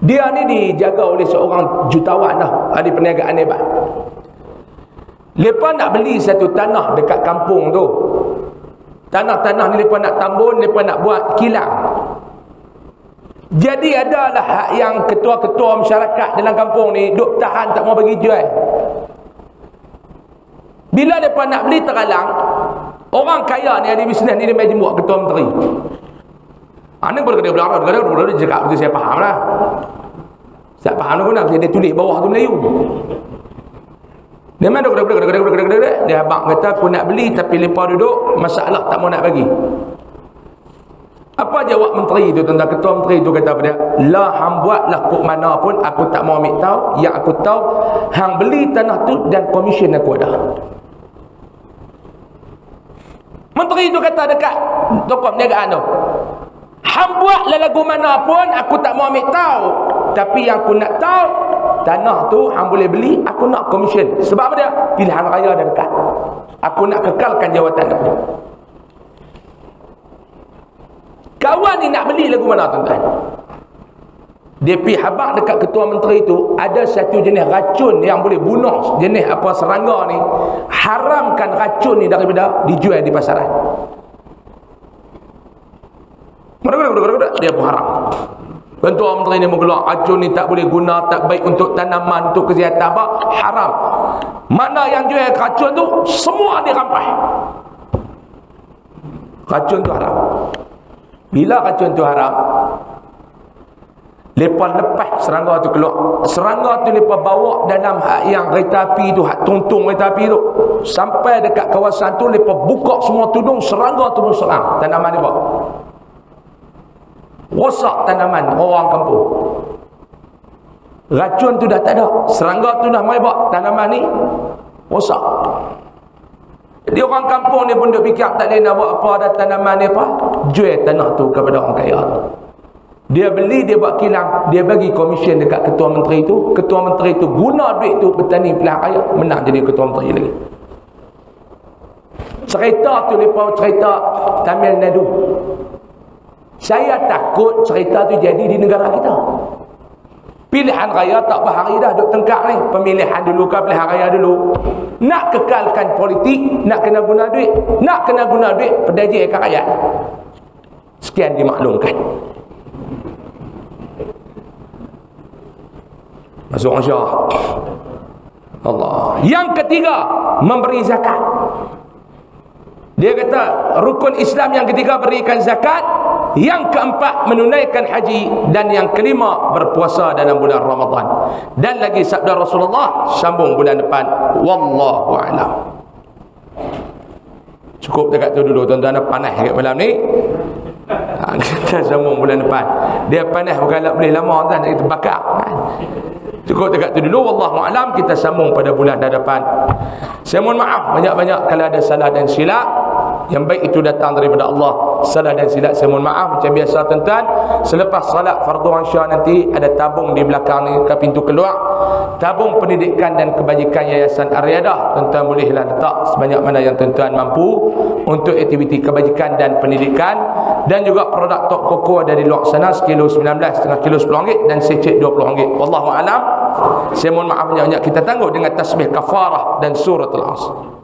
Dia ni dijaga oleh seorang jutawan dah, ahli perniagaan hebat. Lepas nak beli satu tanah dekat kampung tu. Tanah-tanah ni lepas nak tambun, lepas nak buat kilang. Jadi adalah hak yang ketua-ketua masyarakat dalam kampung ni duk tahan tak mau bagi jual. Bila lepas nak beli terhalang, orang kaya ni, ahli bisnes ni, dia mai jemput ketua menteri. Ni boleh cakap begitu, saya faham lah. Saya faham tu nak dia tulis bawah tu Melayu. Dia main dia abang kata aku nak beli tapi lepas duduk masalah tak mau nak bagi. Apa jawab menteri tu tuan-tuan? Ketua menteri tu kata apa dia? Lah hang buatlah kok mana pun aku tak mau ambil tahu. Yang aku tahu hang beli tanah tu dan komisen aku ada. Menteri tu kata dekat tokoh perniagaan tu, hang buatlah lagu mana pun aku tak mau ambil tahu. Tapi yang aku nak tahu, tanah tu hang boleh beli, aku nak komisen. Sebab apa dia? Pilihan raya dah dekat. Aku nak kekalkan jawatan aku. Kawan ni nak beli lagu mana tuan-tuan? Dia pergi habaq dekat ketua menteri tu, ada satu jenis racun yang boleh bunuh jenis apa serangga ni. Haramkan racun ni daripada dijual di pasaran. Dia pun haram. Ketua menteri ni mengeluar racun ni tak boleh guna, tak baik untuk tanaman, untuk kesihatan apa, haram. Mana yang jual racun tu semua dirampas. Racun tu haram. Bila racun tu haram, lepas serangga tu keluar. Serangga tu lepas bawa dalam yang kereta api tu, hak tungtung kereta api tu, sampai dekat kawasan tu, lepas buka semua tudung, serangga tu pun serang tanaman dia bawa. Rosak tanaman orang kampung. Racun tu dah tak ada, serangga tu dah mai bawa tanaman ni rosak. Jadi orang kampung ni pun duk fikir tak boleh nak buat apa, ada tanaman ni apa, jual tanah tu kepada orang kaya. Dia beli, dia buat kilang, dia bagi komisen dekat ketua menteri tu. Ketua menteri tu guna duit tu bertani pilihan raya, menang jadi ketua menteri lagi. Cerita tu lepas cerita Tamil Nadu. Saya takut cerita tu jadi di negara kita. Pilihan raya tak berhari dah duk tengkak ni. Pemilihan dulu ke pilihan raya dulu. Nak kekalkan politik, nak kena guna duit. Nak kena guna duit, pedajai kat rakyat. Sekian dimaklumkan. Masuk Masyarakat Allah. Yang ketiga, memberi zakat. Dia kata rukun Islam yang ketiga berikan zakat. Yang keempat, menunaikan haji. Dan yang kelima, berpuasa dalam bulan Ramadan. Dan lagi sabda Rasulullah, sambung bulan depan. Wallahu a'lam. Cukup dekat tu dulu, tuan-tuan. Panas dekat malam ni. Kita sambung bulan depan. Dia panas bukan nak boleh lama, tuan. Kita bakar. Cukup dekat tu dulu. Wallahu a'lam. Kita sambung pada bulan depan. Saya mohon maaf banyak-banyak kalau ada salah dan silap. Yang baik itu datang daripada Allah. Salah dan silap saya mohon maaf. Macam biasa tuan-tuan, selepas salat fardu Isya nanti ada tabung di belakang ni ke pintu keluar. Tabung pendidikan dan kebajikan Yayasan Ar-Riyadah. Tuan-tuan bolehlah letak sebanyak mana yang tuan-tuan mampu untuk aktiviti kebajikan dan pendidikan. Dan juga produk Tok Koko ada di luar sana, sekilo 19, setengah kilo RM10 dan secek RM20. Wallahu a'lam. Saya mohon maaf banyak-banyak. Kita tangguh dengan tasbih kafarah dan suratul Asr.